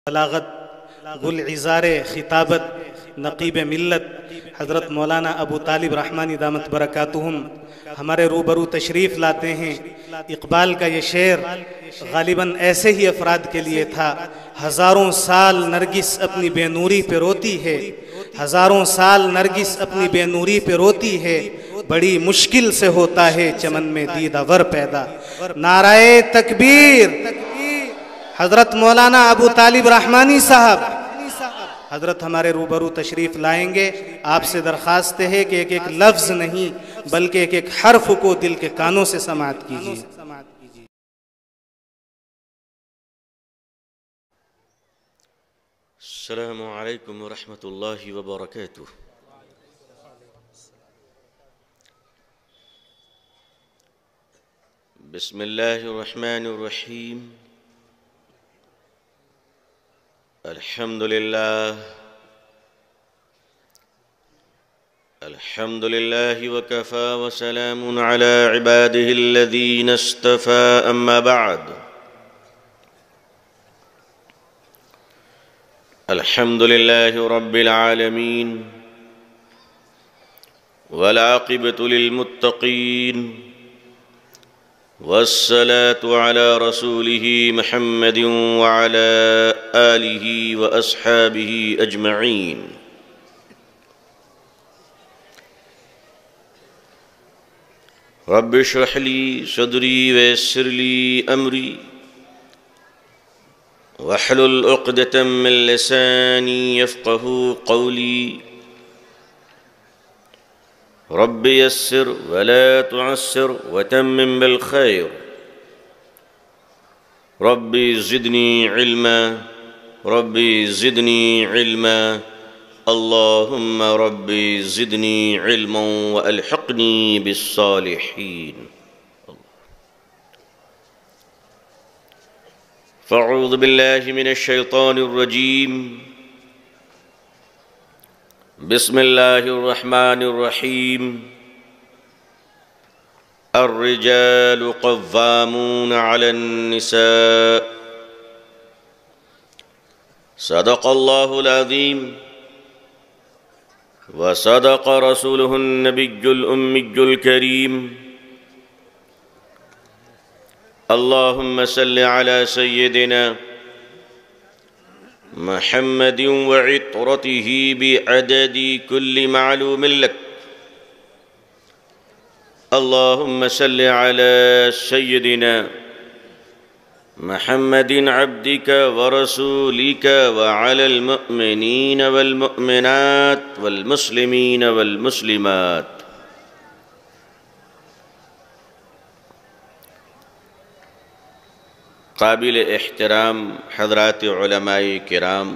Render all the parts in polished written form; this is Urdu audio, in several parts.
بلاغت گل عزار خطابت نقیب ملت حضرت مولانا ابو طالب رحمانی دامت برکاتہم ہمارے روبرو تشریف لاتے ہیں۔ اقبال کا یہ شعر غالباً ایسے ہی افراد کے لیے تھا۔ ہزاروں سال نرگس اپنی بے نوری پہ روتی ہے، ہزاروں سال نرگس اپنی بے نوری پہ روتی ہے، بڑی مشکل سے ہوتا ہے چمن میں دیدہ ور پیدا۔ نعرہ تکبیر حضرت مولانا ابو طالب رحمانی صاحب حضرت ہمارے روبرو تشریف لائیں گے۔ آپ سے درخواست ہے کہ ایک ایک لفظ نہیں بلکہ ایک ایک حرف کو دل کے کانوں سے سماعت کیجیے۔ السلام علیکم ورحمۃ اللہ وبرکاتہ۔ بسم اللہ الرحمن الرحیم۔ الحمد للہ وکفى وسلام على عباده الذین اصطفى اما بعد۔ الحمد للہ رب العالمین والعاقبۃ للمتقین والصلاة على رسوله محمد وعلى آلہ واصحابہ اجمعین۔ رب اشرح لی صدری ویسر لی امری واحلل عقدۃ من لسانی یفقہوا قولی۔ رب یسر ولا تعسر وتمم بالخیر۔ رب زدنی علما رب زدنی علما اللہم رب زدنی علما والحقنی بالصالحین۔ فاعوذ باللہ من الشیطان الرجیم۔ بسم اللہ الرحمن الرحیم۔ الرجال قوامون علی النساء۔ صدق اللہ العظیم وصدق رسولہ النبی الأمی الکریم۔ اللہم صل علی سیدنا محمد وعطرته بعدد كل معلوم لك۔ اللهم صل على سيدنا محمد عبدك ورسولك وعلى المؤمنين والمؤمنات والمسلمين والمسلمات۔ قابل احترام حضرات علماء کرام،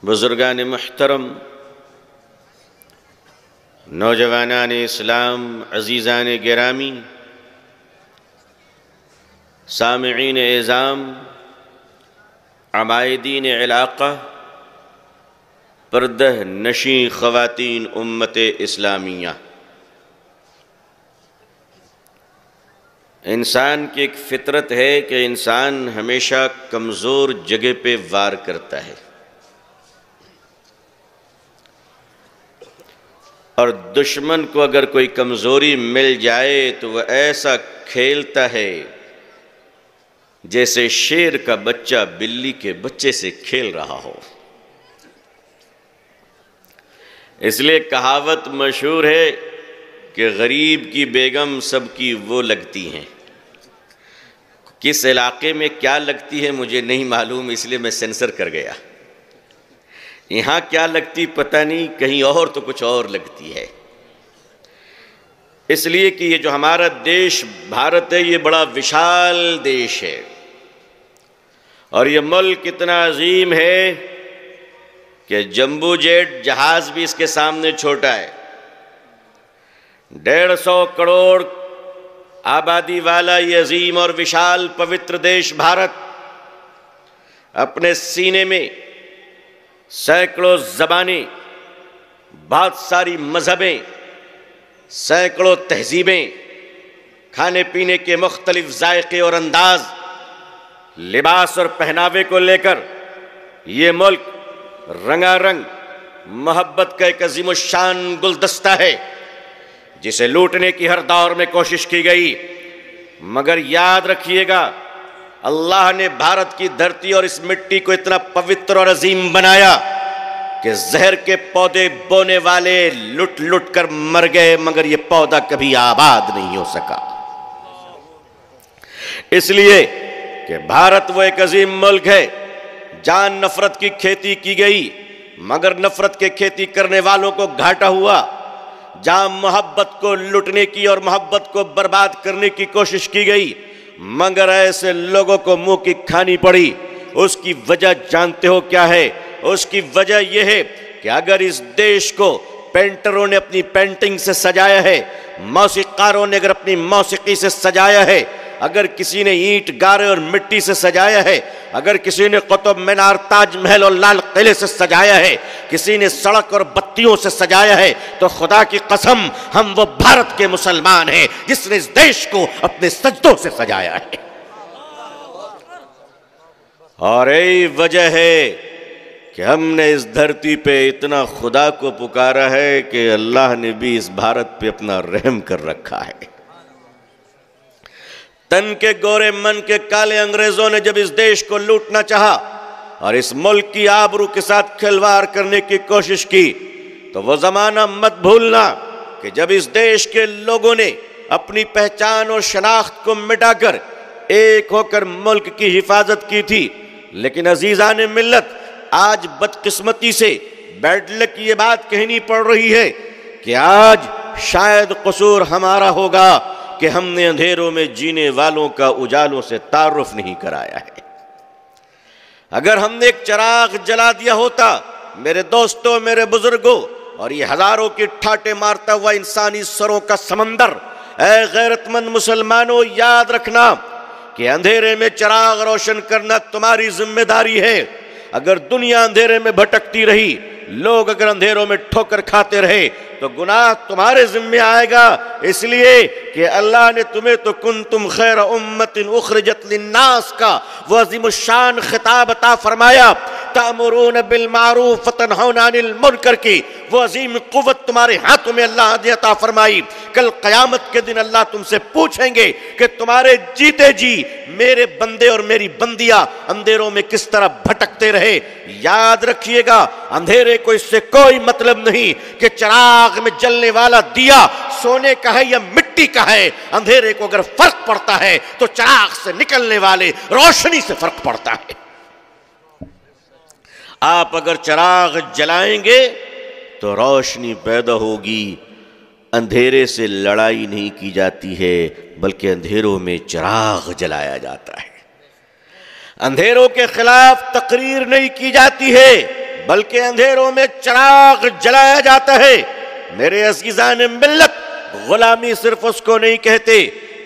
بزرگان محترم، نوجوانان اسلام، عزیزان گرامی، سامعین اعظام، عمائدین علاقہ، پردہ نشین خواتین امت اسلامیہ۔ انسان کی ایک فطرت ہے کہ انسان ہمیشہ کمزور جگہ پہ وار کرتا ہے، اور دشمن کو اگر کوئی کمزوری مل جائے تو وہ ایسا کھیلتا ہے جیسے شیر کا بچہ بلی کے بچے سے کھیل رہا ہو۔ اس لیے کہاوت مشہور ہے کہ غریب کی بیگم سب کی وہ لگتی ہیں۔ کس علاقے میں کیا لگتی ہے مجھے نہیں معلوم، اس لیے میں سینسر کر گیا۔ یہاں کیا لگتی پتہ نہیں، کہیں اور تو کچھ اور لگتی ہے۔ اس لیے کہ یہ جو ہمارا دیش بھارت ہے، یہ بڑا وشال دیش ہے، اور یہ ملک اتنا عظیم ہے کہ جمبو جیٹ جہاز بھی اس کے سامنے چھوٹا ہے۔ 150 کروڑ آبادی والا یہ عظیم اور وشال پوتر دیش بھارت اپنے سینے میں سینکڑوں زبانیں، بہت ساری مذہبیں، سینکڑوں تہذیبیں، کھانے پینے کے مختلف ذائقے اور انداز، لباس اور پہناوے کو لے کر یہ ملک رنگا رنگ محبت کا ایک عظیم الشان گلدستہ ہے جسے لوٹنے کی ہر دور میں کوشش کی گئی، مگر یاد رکھیے گا اللہ نے بھارت کی دھرتی اور اس مٹی کو اتنا پوتر اور عظیم بنایا کہ زہر کے پودے بونے والے لٹ لٹ کر مر گئے، مگر یہ پودا کبھی آباد نہیں ہو سکا۔ اس لیے کہ بھارت وہ ایک عظیم ملک ہے جہاں نفرت کی کھیتی کی گئی مگر نفرت کے کھیتی کرنے والوں کو گھاٹا ہوا، جہاں محبت کو لٹنے کی اور محبت کو برباد کرنے کی کوشش کی گئی مگر ایسے لوگوں کو منہ کی کھانی پڑی۔ اس کی وجہ جانتے ہو کیا ہے؟ اس کی وجہ یہ ہے کہ اگر اس دیش کو پینٹروں نے اپنی پینٹنگ سے سجایا ہے، موسیقاروں نے اگر اپنی موسیقی سے سجایا ہے، اگر کسی نے اینٹ گارے اور مٹی سے سجایا ہے، اگر کسی نے قطب مینار، تاج محل اور لال قلعے سے سجایا ہے، کسی نے سڑک اور بتیوں سے سجایا ہے، تو خدا کی قسم ہم وہ بھارت کے مسلمان ہیں جس نے اس دیش کو اپنے سجدوں سے سجایا ہے۔ اور یہی وجہ ہے کہ ہم نے اس دھرتی پہ اتنا خدا کو پکارا ہے کہ اللہ نے بھی اس بھارت پہ اپنا رحم کر رکھا ہے۔ تن کے گورے من کے کالے انگریزوں نے جب اس دیش کو لوٹنا چاہا اور اس ملک کی آبرو کے ساتھ کھلواڑ کرنے کی کوشش کی تو وہ زمانہ مت بھولنا کہ جب اس دیش کے لوگوں نے اپنی پہچان اور شناخت کو مٹا کر ایک ہو کر ملک کی حفاظت کی تھی، لیکن عزیزان ملت آج بدقسمتی سے بیڈ لک یہ بات کہنی پڑ رہی ہے کہ آج شاید قصور ہمارا ہوگا کہ ہم نے اندھیروں میں جینے والوں کا اجالوں سے تعارف نہیں کرایا ہے۔ اگر ہم نے ایک چراغ جلا دیا ہوتا میرے دوستوں، میرے بزرگوں، اور یہ ہزاروں کی ٹھاٹے مارتا ہوا انسانی سروں کا سمندر، اے غیرت مند مسلمانوں یاد رکھنا کہ اندھیرے میں چراغ روشن کرنا تمہاری ذمہ داری ہے۔ اگر دنیا اندھیرے میں بھٹکتی رہی، لوگ اگر اندھیروں میں ٹھوکر کھاتے رہے تو گناہ تمہارے ذمہ آئے گا، اس لیے کہ اللہ نے تمہیں تو کنتم خیر امت اخرجت للناس کا وہ عظیم الشان خطاب عطا فرمایا، تأمرون بالمعروف وتنہون عن المنکر کی وہ عظیم قوت تمہارے ہاتھوں میں اللہ نے عطا فرمائی۔ کل قیامت کے دن اللہ تم سے پوچھیں گے کہ تمہارے جیتے جی میرے بندے اور میری بندیاں اندھیروں میں کس طرح بھٹکتے رہے۔ یاد رکھیے گا اندھیرے کو اس سے کوئی مطلب نہیں کہ چراغ میں جلنے والا دیا سونے کا ہے یا مٹی کا ہے، اندھیرے کو اگر فرق پڑتا ہے تو چراغ سے نکلنے والے روشنی سے فرق پڑتا ہے۔ آپ اگر چراغ جلائیں گے تو روشنی پیدا ہوگی۔ اندھیرے سے لڑائی نہیں کی جاتی ہے بلکہ اندھیروں میں چراغ جلایا جاتا ہے۔ اندھیروں کے خلاف تقریر نہیں کی جاتی ہے بلکہ اندھیروں میں چراغ جلایا جاتا ہے۔ میرے عزیزان ملت، غلامی صرف اس کو نہیں کہتے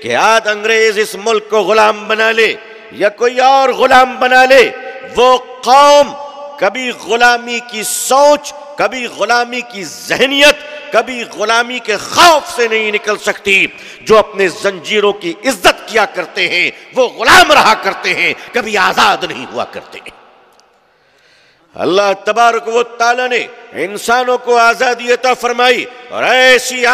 کہ آج انگریز اس ملک کو غلام بنا لے یا کوئی اور غلام بنا لے۔ وہ قوم کبھی غلامی کی سوچ، کبھی غلامی کی ذہنیت، کبھی غلامی کے خوف سے نہیں نکل سکتی۔ جو اپنے زنجیروں کی عزت کیا کرتے ہیں وہ غلام رہا کرتے ہیں، کبھی آزاد نہیں ہوا کرتے ہیں۔ اللہ تبارک و تعالی نے انسانوں کو آزادی عطا فرمائی، اور ایسی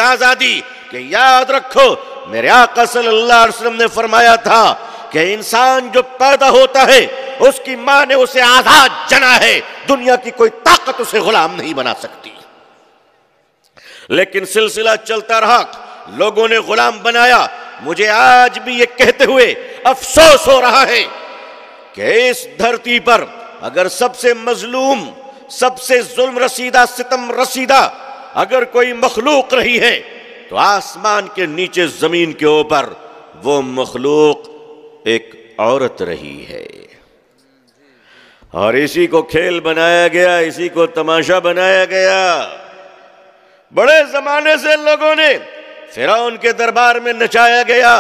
آزادی کہ یاد رکھو میرے آقا صلی اللہ علیہ وسلم نے فرمایا تھا کہ انسان جو پیدا ہوتا ہے اس کی ماں نے اسے آزاد جنا ہے، دنیا کی کوئی طاقت اسے غلام نہیں بنا سکتی۔ لیکن سلسلہ چلتا رہا، لوگوں نے غلام بنایا۔ مجھے آج بھی یہ کہتے ہوئے افسوس ہو رہا ہے کہ اس دھرتی پر اگر سب سے مظلوم، سب سے ظلم رسیدہ، ستم رسیدہ اگر کوئی مخلوق رہی ہے تو آسمان کے نیچے زمین کے اوپر وہ مخلوق ایک عورت رہی ہے، اور اسی کو کھیل بنایا گیا، اسی کو تماشا بنایا گیا۔ بڑے زمانے سے لوگوں نے فرعون کے دربار میں نچایا گیا،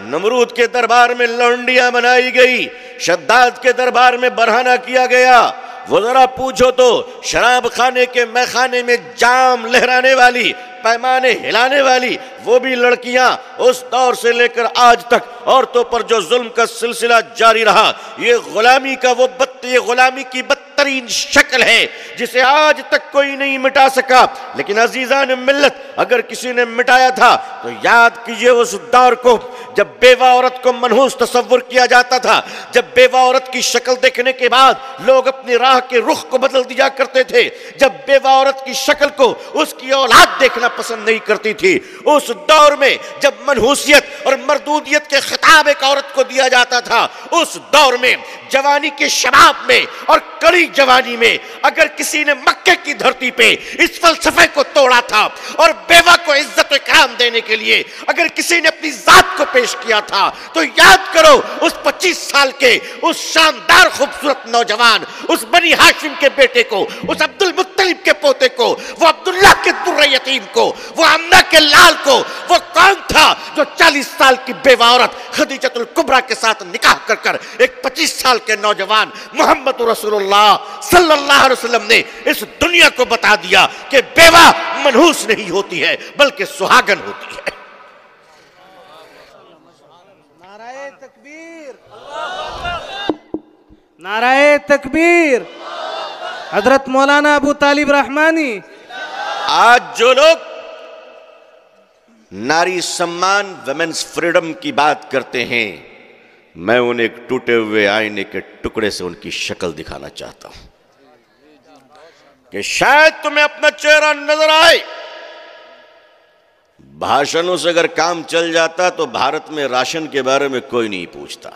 نمرود کے دربار میں لونڈیاں بنائی گئی، شداد کے دربار میں برہنہ کیا گیا۔ وہ ذرا پوچھو تو شراب خانے کے میخانے میں جام لہرانے والی، پیمانے ہلانے والی وہ بھی لڑکیاں اس دور سے لے کر آج تک عورتوں پر جو ظلم کا سلسلہ جاری رہا، یہ غلامی کا یہ غلامی کی بدترین شکل ہے جسے آج تک کوئی نہیں مٹا سکا۔ لیکن عزیزان ملت، اگر کسی نے مٹایا تھا تو یاد کیجئے اس دور کو جب بیوہ عورت کو منحوس تصور کیا جاتا تھا، جب بیوہ عورت کی شکل دیکھنے کے بعد لوگ اپنی راہ کے رخ کو بدل دیا کرتے تھے، جب بیوہ عورت کی شکل کو اس کی اولاد دیکھنا پسند نہیں کرتی تھی، اس دور میں جب منحوسیت اور مردودیت کے خطاب ایک عورت کو دیا جاتا تھا، اس دور میں جوانی کے شباب میں اور کڑی جوانی میں اگر کسی نے مکے کی دھرتی پہ اس فلسفے کو توڑا تھا اور بیوہ کو عزت و اکرام دینے کے لیے اگر کسی نے اپنی ذات کو پیش کیا تھا، تو یاد کرو اس 25 سال کے اس شاندار خوبصورت نوجوان، اس بنی ہاشم کے بیٹے کو، اس عبد المطلب کے پوتے کو، وہ عبداللہ کے در یتیم کو، وہ آمنہ کے لال کو، وہ کون تھا جو 40 سال کی بیوہ عورت خدیجۃ الکبریٰ کے ساتھ نکاح کر کر ایک 25 سال کے نوجوان محمد رسول اللہ صلی اللہ علیہ وسلم نے اس دنیا کو بتا دیا کہ بیوہ منحوس نہیں ہوتی ہے بلکہ سہاگن ہوتی ہے۔ نعرہ تکبیر، نعرہ تکبیر، حضرت مولانا ابو طالب رحمانی۔ آج جو لوگ ناری سمان ویمنز فریڈم کی بات کرتے ہیں، میں انہیں ایک ٹوٹے ہوئے آئینے کے ٹکڑے سے ان کی شکل دکھانا چاہتا ہوں کہ شاید تمہیں اپنا چہرہ نظر آئے۔ بھاشنوں سے اگر کام چل جاتا تو بھارت میں راشن کے بارے میں کوئی نہیں پوچھتا،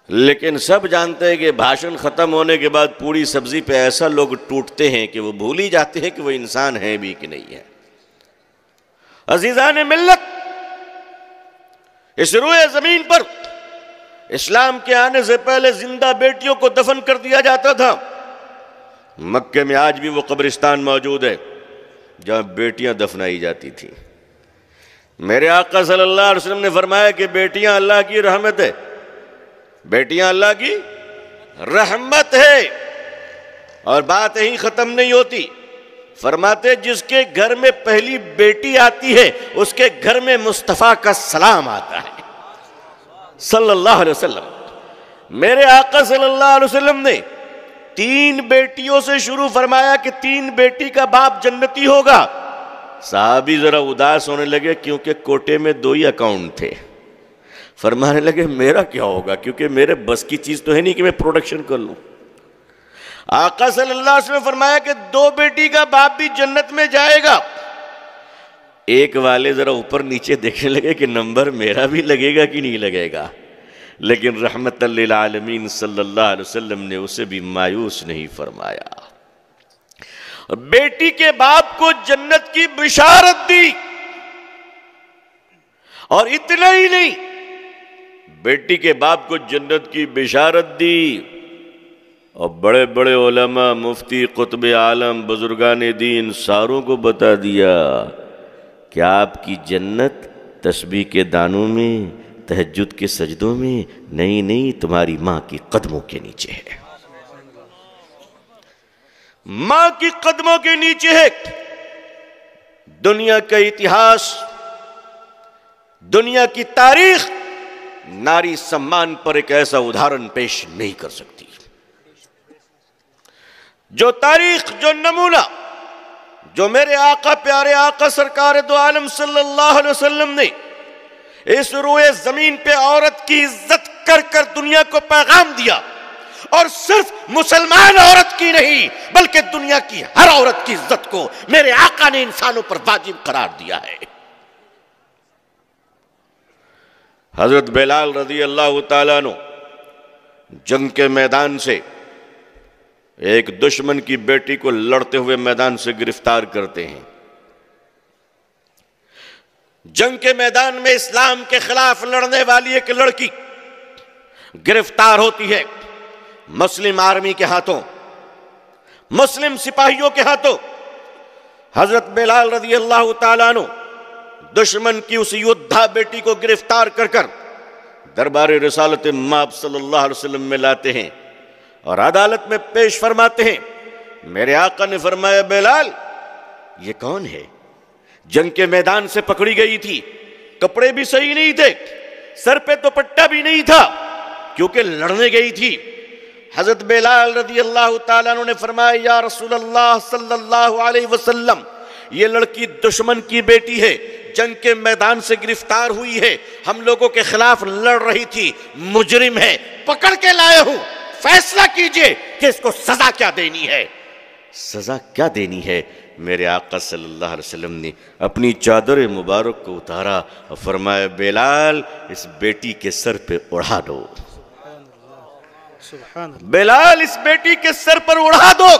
لیکن سب جانتے ہیں کہ بھاشن ختم ہونے کے بعد پوری سبزی پہ ایسا لوگ ٹوٹتے ہیں کہ وہ بھول ہی جاتے ہیں کہ وہ انسان ہے بھی کہ نہیں ہے۔ عزیزان ملت، اس روئے زمین پر اسلام کے آنے سے پہلے زندہ بیٹیوں کو دفن کر دیا جاتا تھا۔ مکے میں آج بھی وہ قبرستان موجود ہے جہاں بیٹیاں دفنائی جاتی تھیں۔ میرے آقا صلی اللہ علیہ وسلم نے فرمایا کہ بیٹیاں اللہ کی رحمت ہے، بیٹیاں اللہ کی رحمت ہے، اور بات یہیں ختم نہیں ہوتی۔ فرماتے جس کے گھر میں پہلی بیٹی آتی ہے اس کے گھر میں مصطفیٰ کا سلام آتا ہے صلی اللہ علیہ وسلم۔ میرے آقا صلی اللہ علیہ وسلم نے 3 بیٹیوں سے شروع فرمایا کہ 3 بیٹی کا باپ جنتی ہوگا۔ صحابی ذرا اداس ہونے لگے کیونکہ کوٹے میں 2 ہی اکاؤنٹ تھے۔ فرمانے لگے میرا کیا ہوگا، کیونکہ میرے بس کی چیز تو ہے نہیں کہ میں پروڈکشن کر لوں۔ آقا صلی اللہ علیہ وسلم نے فرمایا کہ 2 بیٹی کا باپ بھی جنت میں جائے گا۔ ایک والے ذرا اوپر نیچے دیکھنے لگے کہ نمبر میرا بھی لگے گا کہ نہیں لگے گا، لیکن رحمت للعالمین صلی اللہ علیہ وسلم نے اسے بھی مایوس نہیں فرمایا، بیٹی کے باپ کو جنت کی بشارت دی۔ اور اتنا ہی نہیں، بیٹی کے باپ کو جنت کی بشارت دی اور بڑے بڑے علماء، مفتی، قطب عالم، بزرگان دین ساروں کو بتا دیا کہ آپ کی جنت تسبیح کے دانوں میں، تہجد کے سجدوں میں نہیں، تمہاری ماں کی قدموں کے نیچے ہے، ماں کی قدموں کے نیچے ہے۔ دنیا کا اتہاس، دنیا کی تاریخ ناری سمان پر ایک ایسا ادھارن پیش نہیں کر سکتی۔ جو تاریخ، جو نمونہ، جو میرے آقا پیارے آقا سرکار دو عالم صلی اللہ علیہ وسلم نے اس روئے زمین پہ عورت کی عزت کر کر دنیا کو پیغام دیا، اور صرف مسلمان عورت کی نہیں بلکہ دنیا کی ہر عورت کی عزت کو میرے آقا نے انسانوں پر واجب قرار دیا ہے۔ حضرت بلال رضی اللہ تعالیٰ عنہ جنگ کے میدان سے ایک دشمن کی بیٹی کو لڑتے ہوئے میدان سے گرفتار کرتے ہیں۔ جنگ کے میدان میں اسلام کے خلاف لڑنے والی ایک لڑکی گرفتار ہوتی ہے، مسلم آرمی کے ہاتھوں، مسلم سپاہیوں کے ہاتھوں۔ حضرت بلال رضی اللہ تعالیٰ عنہ دشمن کی اس یودھا بیٹی کو گرفتار کر کر دربار رسالت مآب صلی اللہ علیہ وسلم میں لاتے ہیں۔ اور عدالت میں پیش فرماتے ہیں. میرے آقا نے فرمایا بلال یہ کون ہے؟ جنگ کے میدان سے پکڑی گئی تھی، کپڑے بھی صحیح نہیں تھے، سر پہ دوپٹہ بھی نہیں تھا کیونکہ لڑنے گئی تھی. حضرت بلال رضی اللہ تعالیٰ عنہ نے فرمایا یا رسول اللہ صلی اللہ علیہ وسلم یہ لڑکی دشمن کی بیٹی ہے، جنگ کے میدان سے گرفتار ہوئی ہے، ہم لوگوں کے خلاف لڑ رہی تھی، مجرم ہے، پکڑ کے لائے ہوں، فیصلہ کیجئے کہ اس کو سزا کیا دینی ہے. سزا کیا دینی ہے؟ میرے آقا صلی اللہ علیہ وسلم نے اپنی چادر مبارک کو اتارا اور فرمایا بلال اس بیٹی کے سر پہ اڑا دو. بلال اس بیٹی کے سر پر اڑا دو.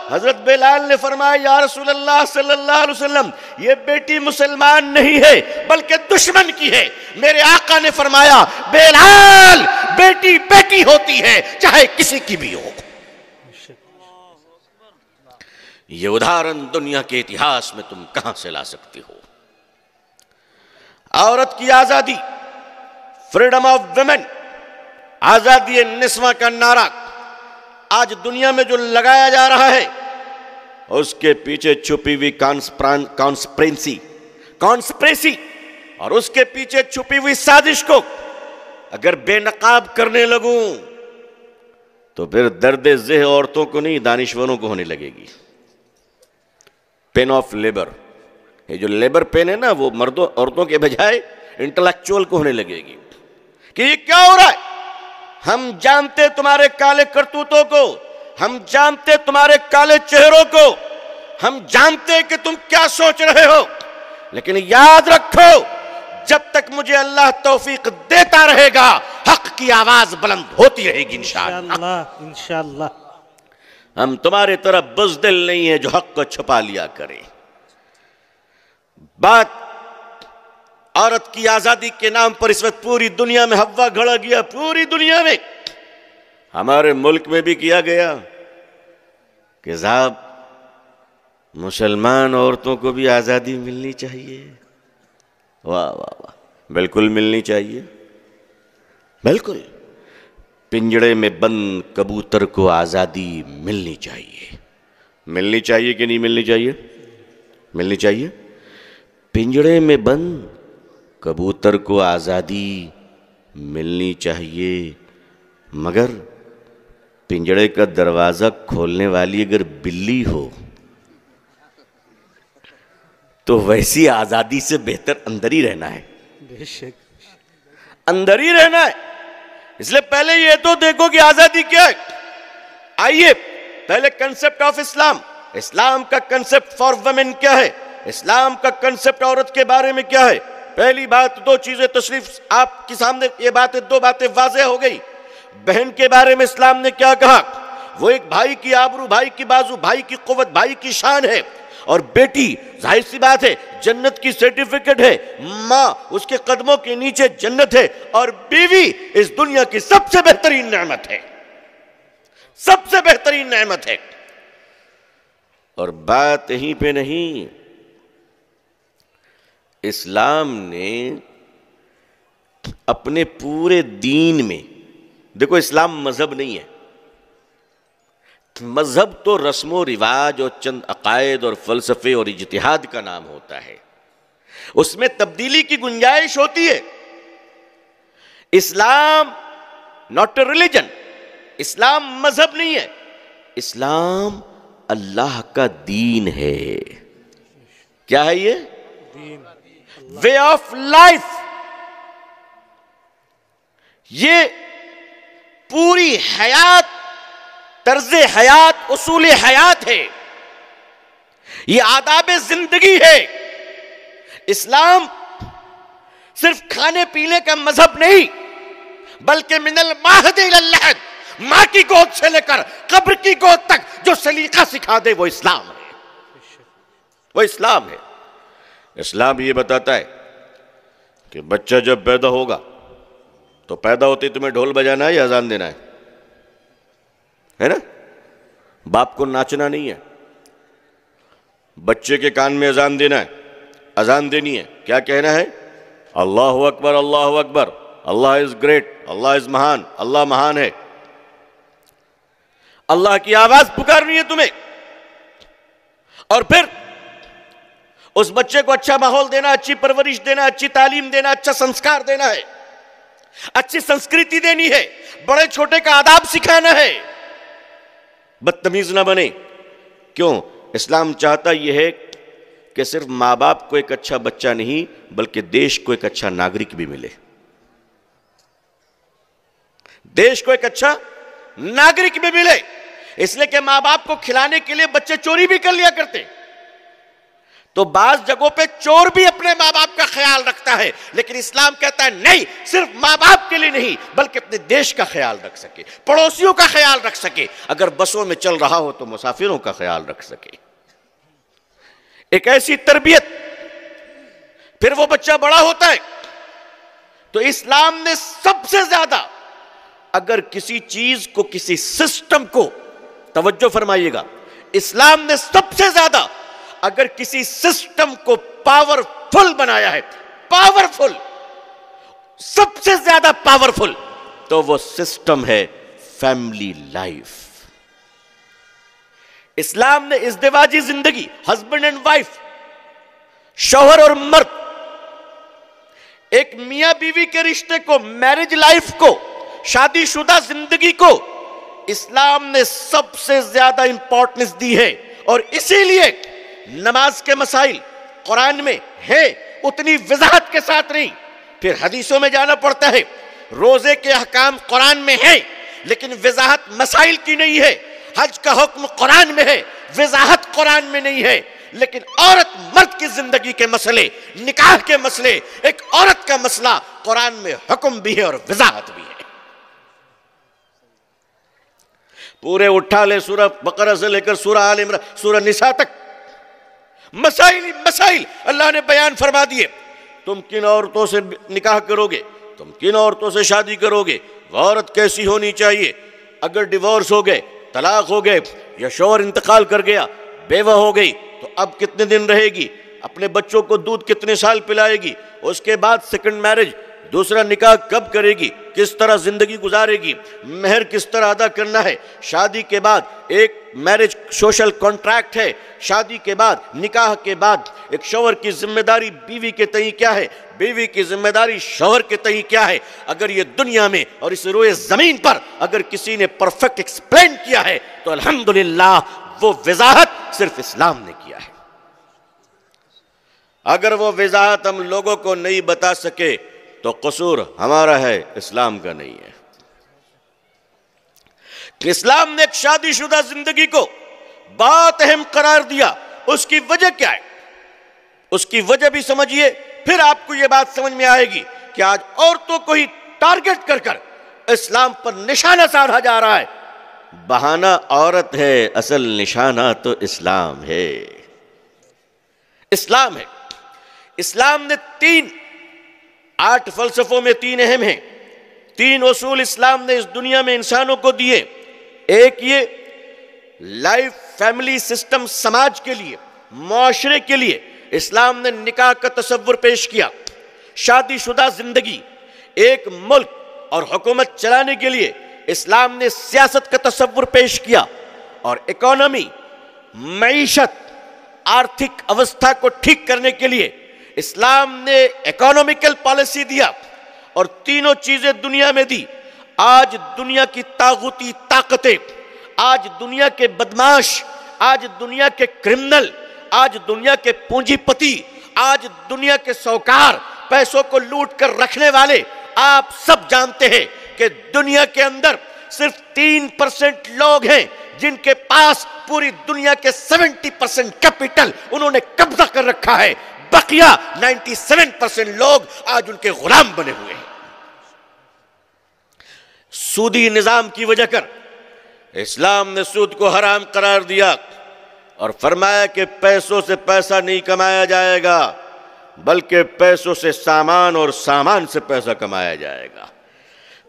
حضرت بلال نے فرمایا یا رسول اللہ صلی اللہ علیہ وسلم یہ بیٹی مسلمان نہیں ہے بلکہ دشمن کی ہے. میرے آقا نے فرمایا بلال بیٹی بیٹی ہوتی ہے چاہے کسی کی بھی ہو. یہ ادھارن دنیا کے اتہاس میں تم کہاں سے لا سکتے ہو؟ عورت کی آزادی، فریڈم آف ویمن، آزادی نسواں کا نعرہ آج دنیا میں جو لگایا جا رہا ہے اس کے پیچھے چھپی ہوئی کانسپریسی اور اس کے پیچھے چھپی ہوئی سازش کو اگر بے نقاب کرنے لگوں تو پھر درد ذہ عورتوں کو نہیں دانشوروں کو ہونے لگے گی. پین آف لیبر، یہ جو لیبر پین ہے نا وہ مردوں عورتوں کے بجائے انٹلیکچوئل کو ہونے لگے گی کہ یہ کیا ہو رہا ہے. ہم جانتے تمہارے کالے کرتوتوں کو، ہم جانتے تمہارے کالے چہروں کو، ہم جانتے کہ تم کیا سوچ رہے ہو، لیکن یاد رکھو جب تک مجھے اللہ توفیق دیتا رہے گا حق کی آواز بلند ہوتی رہے گی انشاءاللہ. ہم تمہارے طرح بزدل نہیں ہیں جو حق کو چھپا لیا کریں. بات عورت کی آزادی کے نام پر اس وقت پوری دنیا میں ہوا گھڑا گیا، پوری دنیا میں، ہمارے ملک میں بھی کیا گیا کہ صاحب مسلمان عورتوں کو بھی آزادی ملنی چاہیے. واہ واہ واہ، بالکل ملنی چاہیے، بالکل. پنجڑے میں بند کبوتر کو آزادی ملنی چاہیے. ملنی چاہیے کہ نہیں ملنی چاہیے؟ ملنی چاہیے. پنجڑے میں بند کبوتر کو آزادی ملنی چاہیے، مگر پنجڑے کا دروازہ کھولنے والی اگر بلی ہو تو ویسی آزادی سے بہتر اندر ہی رہنا ہے. بے شک اندر ہی رہنا ہے. اس لئے پہلے یہ تو دیکھو کہ آزادی کیا ہے. آئیے پہلے کنسپٹ آف اسلام، اسلام کا کنسپٹ فار ویمن کیا ہے، اسلام کا کنسپٹ عورت کے بارے میں کیا ہے. پہلی بات دو چیزیں تشریف آپ کے سامنے، یہ باتیں دو باتیں واضح ہو گئی. بہن کے بارے میں اسلام نے کیا کہا؟ وہ ایک بھائی کی آبرو، بھائی کی بازو، بھائی کی قوت، بھائی کی شان ہے. اور بیٹی ظاہر سی بات ہے جنت کی سرٹیفکیٹ ہے، ماں اس کے قدموں کے نیچے جنت ہے، اور بیوی اس دنیا کی سب سے بہترین نعمت ہے، سب سے بہترین نعمت ہے. اور بات یہیں پہ نہیں، اسلام نے اپنے پورے دین میں، دیکھو اسلام مذہب نہیں ہے، مذہب تو رسم و رواج اور چند عقائد اور فلسفے اور اجتہاد کا نام ہوتا ہے، اس میں تبدیلی کی گنجائش ہوتی ہے. اسلام ناٹ اے ریلیجن، اسلام مذہب نہیں ہے، اسلام اللہ کا دین ہے. کیا ہے یہ؟ Way of life. یہ پوری حیات، طرز حیات، اصول حیات ہے، یہ آداب زندگی ہے. اسلام صرف کھانے پینے کا مذہب نہیں بلکہ من المہد الی اللحد، ماں کی گود سے لے کر قبر کی گود تک جو سلیقہ سکھا دے وہ اسلام ہے، وہ اسلام ہے. اسلام یہ بتاتا ہے کہ بچہ جب پیدا ہوگا تو پیدا ہوتے تمہیں ڈھول بجانا ہے یا اذان دینا ہے نا؟ باپ کو ناچنا نہیں ہے، بچے کے کان میں اذان دینا ہے، اذان دینی ہے. کیا کہنا ہے؟ اللہ اکبر، اللہ اکبر، اللہ از گریٹ، اللہ از مہان، اللہ مہان ہے. اللہ کی آواز پکارنی ہے تمہیں، اور پھر اس بچے کو اچھا ماحول دینا، اچھی پرورش دینا، اچھی تعلیم دینا، اچھا سنسکار دینا ہے، اچھی سنسکرتی دینی ہے، بڑے چھوٹے کا آداب سکھانا ہے، بدتمیز نہ بنے۔ کیوں؟ اسلام چاہتا یہ ہے کہ صرف ماں باپ کو ایک اچھا بچہ نہیں بلکہ دیش کو ایک اچھا ناگرک بھی ملے، دیش کو ایک اچھا ناگرک بھی ملے۔ اس لیے کہ ماں باپ کو کھلانے کے لیے بچے چوری بھی کر لیا کرتے، تو بعض جگہوں پہ چور بھی اپنے ماں باپ کا خیال رکھتا ہے، لیکن اسلام کہتا ہے نہیں، صرف ماں باپ کے لیے نہیں بلکہ اپنے دیش کا خیال رکھ سکے، پڑوسیوں کا خیال رکھ سکے، اگر بسوں میں چل رہا ہو تو مسافروں کا خیال رکھ سکے، ایک ایسی تربیت۔ پھر وہ بچہ بڑا ہوتا ہے تو اسلام نے سب سے زیادہ اگر کسی چیز کو، کسی سسٹم کو، توجہ فرمائیے گا، اسلام نے سب سے زیادہ اگر کسی سسٹم کو پاورفل بنایا ہے، پاورفل، سب سے زیادہ پاورفل، تو وہ سسٹم ہے فیملی لائف۔ اسلام نے ازدواجی زندگی، ہسبینڈ اینڈ وائف، شوہر اور مرد، ایک میاں بیوی کے رشتے کو، میرج لائف کو، شادی شدہ زندگی کو اسلام نے سب سے زیادہ امپورٹنس دی ہے، اور اسی لیے نماز کے مسائل قرآن میں ہے، اتنی وضاحت کے ساتھ نہیں، پھر حدیثوں میں جانا پڑتا ہے، روزے کے احکام قرآن میں ہیں لیکن وضاحت مسائل کی نہیں ہے، حج کا حکم قرآن میں ہے، وضاحت قرآن میں نہیں ہے، لیکن عورت مرد کی زندگی کے مسئلے، نکاح کے مسئلے، ایک عورت کا مسئلہ قرآن میں حکم بھی ہے اور وضاحت بھی ہے۔ پورے اٹھا لے سورہ بقرہ سے لے کر سورہ آل عمران، سورہ نساء تک مسائل ہی مسائل اللہ نے بیان فرما دیے۔ تم کن عورتوں سے نکاح کرو گے، تم کن عورتوں سے شادی کرو گے، وہ عورت کیسی ہونی چاہیے، اگر ڈیورس ہو گئے، طلاق ہو گئے، یا شوہر انتقال کر گیا، بیوہ ہو گئی، تو اب کتنے دن رہے گی، اپنے بچوں کو دودھ کتنے سال پلائے گی، اس کے بعد سیکنڈ میرج، دوسرا نکاح کب کرے گی، کس طرح زندگی گزارے گی، مہر کس طرح ادا کرنا ہے، شادی کے بعد ایک میرج سوشل کانٹریکٹ ہے، شادی کے بعد، نکاح کے بعد ایک شوہر کی ذمہ داری بیوی کے تئیں کیا ہے، بیوی کی ذمہ داری شوہر کے تئیں کیا ہے۔ اگر یہ دنیا میں اور اس روئے زمین پر اگر کسی نے پرفیکٹ ایکسپلین کیا ہے تو الحمدللہ وہ وضاحت صرف اسلام نے کیا ہے۔ اگر وہ وضاحت ہم لوگوں کو نہیں بتا سکے تو قصور ہمارا ہے، اسلام کا نہیں ہے۔ اسلام نے ایک شادی شدہ زندگی کو بہت اہم قرار دیا، اس کی وجہ کیا ہے، اس کی وجہ بھی سمجھیے، پھر آپ کو یہ بات سمجھ میں آئے گی کہ آج عورتوں کو ہی ٹارگٹ کر کر اسلام پر نشانہ سادھا جا رہا ہے۔ بہانہ عورت ہے، اصل نشانہ تو اسلام ہے، اسلام ہے۔ اسلام نے 8 فلسفوں میں 3 اہم ہیں، 3 اصول اسلام نے اس دنیا میں انسانوں کو دیے۔ ایک یہ لائف فیملی سسٹم، سماج کے لیے، معاشرے کے لیے اسلام نے نکاح کا تصور پیش کیا، شادی شدہ زندگی، ایک ملک اور حکومت چلانے کے لیے اسلام نے سیاست کا تصور پیش کیا، اور اکانومی، معیشت، آرتھک اوستھا کو ٹھیک کرنے کے لیے اسلام نے اکانومیکل پالیسی دیا، اور تینوں چیزیں دنیا میں دی۔ آج دنیا کی طاغوتی طاقتیں، آج دنیا کے بدماش، آج دنیا کے کرمنل، آج دنیا کے پونجی پتی، آج دنیا کے سوکار، پیسوں کو لوٹ کر رکھنے والے، آپ سب جانتے ہیں کہ دنیا کے اندر صرف 3% لوگ ہیں جن کے پاس پوری دنیا کے 70% کیپٹل انہوں نے قبضہ کر رکھا ہے، بقیہ 97% لوگ آج ان کے غلام بنے ہوئے ہیں۔ سودی نظام کی وجہ کر اسلام نے سود کو حرام قرار دیا اور فرمایا کہ پیسوں سے پیسہ نہیں کمایا جائے گا بلکہ پیسوں سے سامان اور سامان سے پیسہ کمایا جائے گا،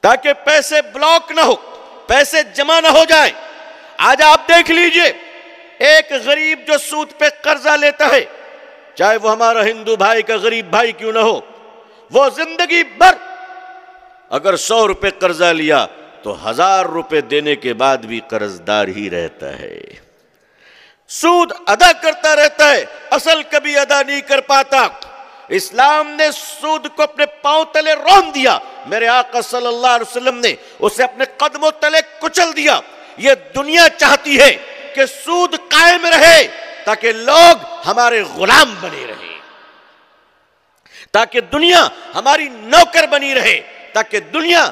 تاکہ پیسے بلاک نہ ہو، پیسے جمع نہ ہو جائیں۔ آج آپ دیکھ لیجئے، ایک غریب جو سود پہ قرضہ لیتا ہے، چاہے وہ ہمارا ہندو بھائی کا غریب بھائی کیوں نہ ہو، وہ زندگی بھر اگر 100 روپے قرضہ لیا تو 1000 روپے دینے کے بعد بھی قرضدار ہی رہتا ہے، سود ادا کرتا رہتا ہے، اصل کبھی ادا نہیں کر پاتا۔ اسلام نے سود کو اپنے پاؤں تلے رون دیا، میرے آقا صلی اللہ علیہ وسلم نے اسے اپنے قدموں تلے کچل دیا۔ یہ دنیا چاہتی ہے کہ سود قائم رہے تاکہ لوگ ہمارے غلام بنے رہے، تاکہ دنیا ہماری نوکر بنی رہے، تاکہ دنیا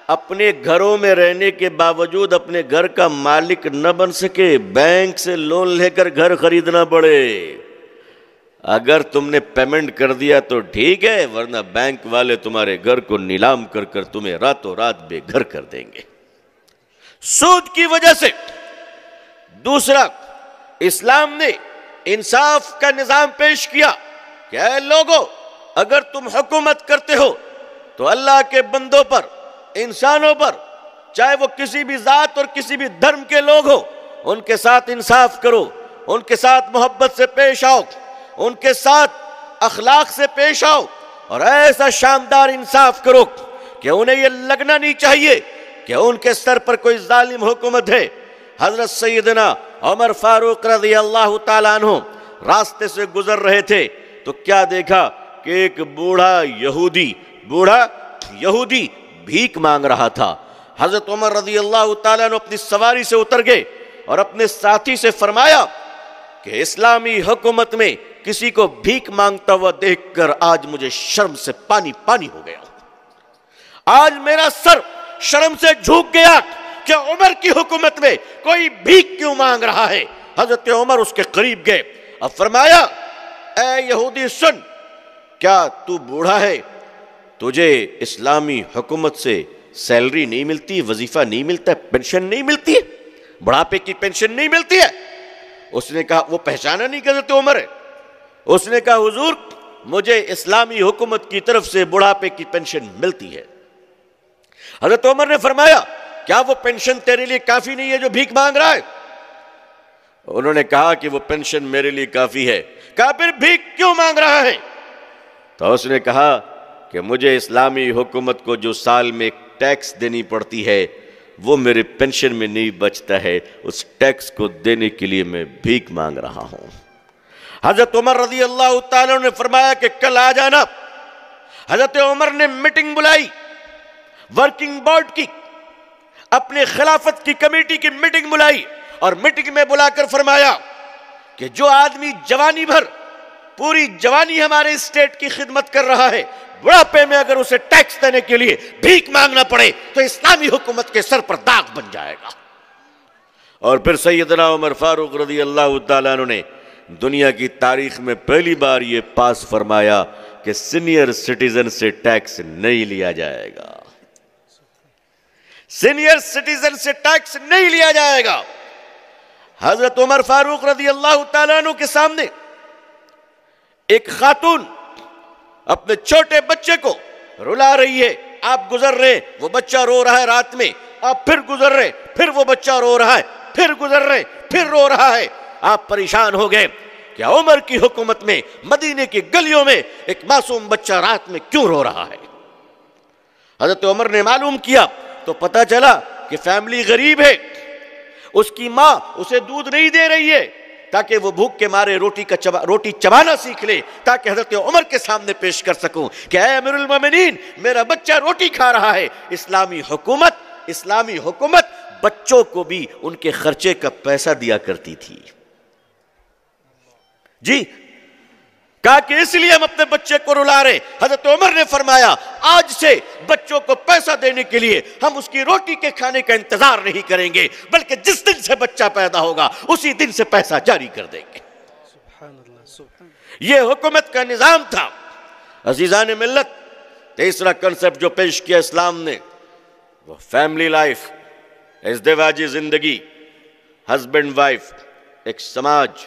اپنے گھروں میں رہنے کے باوجود اپنے گھر کا مالک نہ بن سکے، بینک سے لون لے کر گھر خریدنا پڑے۔ اگر تم نے پیمنٹ کر دیا تو ٹھیک ہے، ورنہ بینک والے تمہارے گھر کو نیلام کر کر تمہیں راتوں رات بے گھر کر دیں گے سود کی وجہ سے۔ دوسرا، اسلام نے انصاف کا نظام پیش کیا کہ اے لوگو، اگر تم حکومت کرتے ہو تو اللہ کے بندوں پر، انسانوں پر، چاہے وہ کسی بھی ذات اور کسی بھی دھرم کے لوگ ہو، ان کے ساتھ انصاف کرو، ان کے ساتھ محبت سے پیش آؤ، ان کے ساتھ اخلاق سے پیش آؤ، اور ایسا شاندار انصاف کرو کہ انہیں یہ لگنا نہیں چاہیے کہ ان کے سر پر کوئی ظالم حکومت ہے۔ حضرت سیدنا عمر فاروق رضی اللہ تعالیٰ عنہ راستے سے گزر رہے تھے تو کیا دیکھا کہ ایک بوڑھا یہودی بھیک مانگ رہا تھا۔ حضرت عمر رضی اللہ تعالیٰ عنہ اپنی سواری سے اتر گئے اور اپنے ساتھی سے فرمایا کہ اسلامی حکومت میں کسی کو بھیک مانگتا ہوا دیکھ کر آج مجھے شرم سے پانی پانی ہو گیا، آج میرا سر شرم سے جھک گیا کہ عمر کی حکومت میں کوئی بھیک کیوں مانگ رہا ہے۔ حضرت عمر اس کے قریب گئے اور فرمایا، اے یہودی سن، کیا تو بوڑھا ہے، تجھے اسلامی حکومت سے سیلری نہیں ملتی، وظیفہ نہیں ملتا، پینشن نہیں ملتی ہے، بڑھاپے کی پینشن نہیں ملتی ہے؟ اس نے کہا، وہ پہچانا نہیں کہ حضرت عمر ہے، اس نے کہا حضور مجھے اسلامی حکومت کی طرف سے بڑھاپے کی پینشن ملتی ہے۔ حضرت عمر نے فرمایا، کیا وہ پینشن تیرے لیے کافی نہیں ہے جو بھیک مانگ رہا ہے؟ انہوں نے کہا کہ وہ پینشن میرے لیے کافی ہے۔ کہا پھر بھیک کیوں مانگ رہا ہے؟ تو اس نے کہا کہ مجھے اسلامی حکومت کو جو سال میں ٹیکس دینی پڑتی ہے وہ میرے پینشن میں نہیں بچتا ہے، اس ٹیکس کو دینے کے لیے میں بھیک مانگ رہا ہوں۔ حضرت عمر رضی اللہ تعالیٰ نے فرمایا کہ کل آ جانا۔ حضرت عمر نے میٹنگ بلائی، ورکنگ بورڈ کی، اپنے خلافت کی کمیٹی کی میٹنگ بلائی، اور میٹنگ میں بلا کر فرمایا کہ جو آدمی جوانی بھر، پوری جوانی ہمارے اسٹیٹ کی خدمت کر رہا ہے، بڑھاپے میں اگر اسے ٹیکس دینے کے لیے بھیک مانگنا پڑے تو اسلامی حکومت کے سر پر داغ بن جائے گا۔ اور پھر سیدنا عمر فاروق رضی اللہ تعالیٰ عنہ نے دنیا کی تاریخ میں پہلی بار یہ پاس فرمایا کہ سینئر سٹیزن سے ٹیکس نہیں لیا جائے گا، سینئر سٹیزن سے ٹیکس نہیں لیا جائے گا۔ حضرت عمر فاروق رضی اللہ تعالیٰ عنہ کے سامنے ایک خاتون اپنے چھوٹے بچے کو رلا رہی ہے، آپ گزر رہے، وہ بچہ رو رہا ہے رات میں، آپ پھر گزر رہے، پھر وہ بچہ رو رہا ہے، پھر گزر رہے، پھر رو رہا ہے۔ آپ پریشان ہو گئے کہ عمر کی حکومت میں مدینے کی گلیوں میں ایک معصوم بچہ رات میں کیوں رو رہا ہے؟ حضرت عمر نے معلوم کیا تو پتہ چلا کہ فیملی غریب ہے، اس کی ماں اسے دودھ نہیں دے رہی ہے تاکہ وہ بھوک کے مارے روٹی چبانا سیکھ لے، تاکہ حضرت عمر کے سامنے پیش کر سکوں کہ اے امیر المومنین، میرا بچہ روٹی کھا رہا ہے۔ اسلامی حکومت بچوں کو بھی ان کے خرچے کا پیسہ دیا کرتی تھی۔ جی، کہا کہ اس لیے ہم اپنے بچے کو رلا رہے۔ حضرت عمر نے فرمایا، آج سے بچوں کو پیسہ دینے کے لیے ہم اس کی روٹی کے کھانے کا انتظار نہیں کریں گے، بلکہ جس دن سے بچہ پیدا ہوگا اسی دن سے پیسہ جاری کر دیں گے۔ یہ حکومت کا نظام تھا۔ عزیزان ملت، تیسرا کنسپٹ جو پیش کیا اسلام نے وہ فیملی لائف، ازدواجی زندگی، ہسبینڈ وائف، ایک سماج،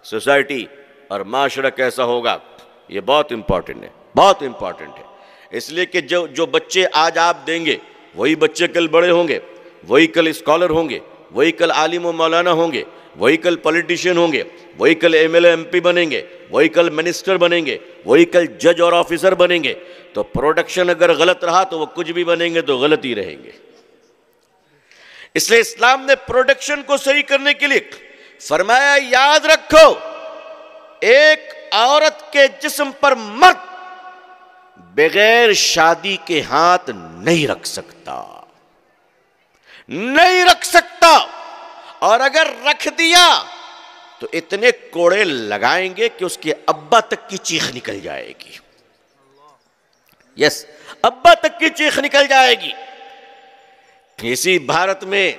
سوسائٹی اور معاشرہ کیسا ہوگا، یہ بہت امپورٹنٹ ہے، بہت امپورٹنٹ ہے۔ اس لیے کہ جو بچے آج آپ دیں گے وہی بچے کل بڑے ہوں گے، وہی کل اسکالر ہوں گے، وہی کل عالم و مولانا ہوں گے، وہی کل پولیٹیشین ہوں گے، وہی کل M L A M P بنیں گے، وہی کل منسٹر بنیں گے، وہی کل جج اور آفیسر بنیں گے۔ تو پروڈکشن اگر غلط رہا تو وہ کچھ بھی بنیں گے تو غلط ہی رہیں گے۔ اس لیے اسلام نے پروڈکشن کو صحیح کرنے کے لیے فرمایا یاد رکھو ایک عورت کے جسم پر مرد بغیر شادی کے ہاتھ نہیں رکھ سکتا، نہیں رکھ سکتا، اور اگر رکھ دیا تو اتنے کوڑے لگائیں گے کہ اس کے ابا تک کی چیخ نکل جائے گی. یس، ابا تک کی چیخ نکل جائے گی. اسی بھارت میں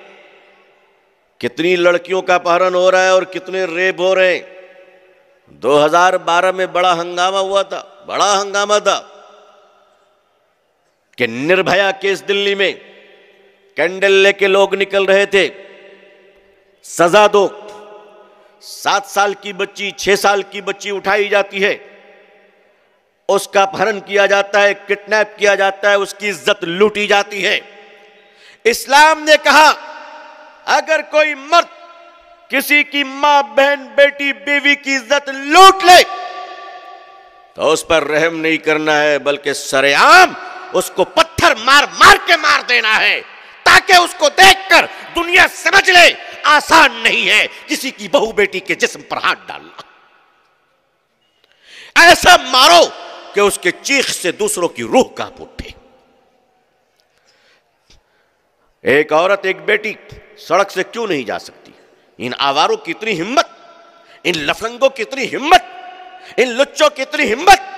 کتنی لڑکیوں کا اپہرن ہو رہا ہے اور کتنے ریپ ہو رہے ہیں. 2012 میں بڑا ہنگامہ ہوا تھا، بڑا ہنگامہ تھا کہ نربھیا کیس دلی میں کینڈل لے کے لوگ نکل رہے تھے. سزا دو. 7 سال کی بچی، 6 سال کی بچی اٹھائی جاتی ہے، اس کا اپہرن کیا جاتا ہے، کڈنیپ کیا جاتا ہے، اس کی عزت لوٹی جاتی ہے. اسلام نے کہا اگر کوئی مرد کسی کی ماں، بہن، بیٹی، بیوی کی عزت لوٹ لے تو اس پر رحم نہیں کرنا ہے، بلکہ سرے عام اس کو پتھر مار مار کے مار دینا ہے، تاکہ اس کو دیکھ کر دنیا سمجھ لے آسان نہیں ہے کسی کی بہو بیٹی کے جسم پر ہاتھ ڈالنا. ایسا مارو کہ اس کے چیخ سے دوسروں کی روح کانپ اٹھے. ایک عورت، ایک بیٹی سڑک سے کیوں نہیں جا سکتی؟ ان آواروں کی اتنی ہمت، ان لفنگوں کی اتنی ہمت، ان لچوں کی اتنی ہمت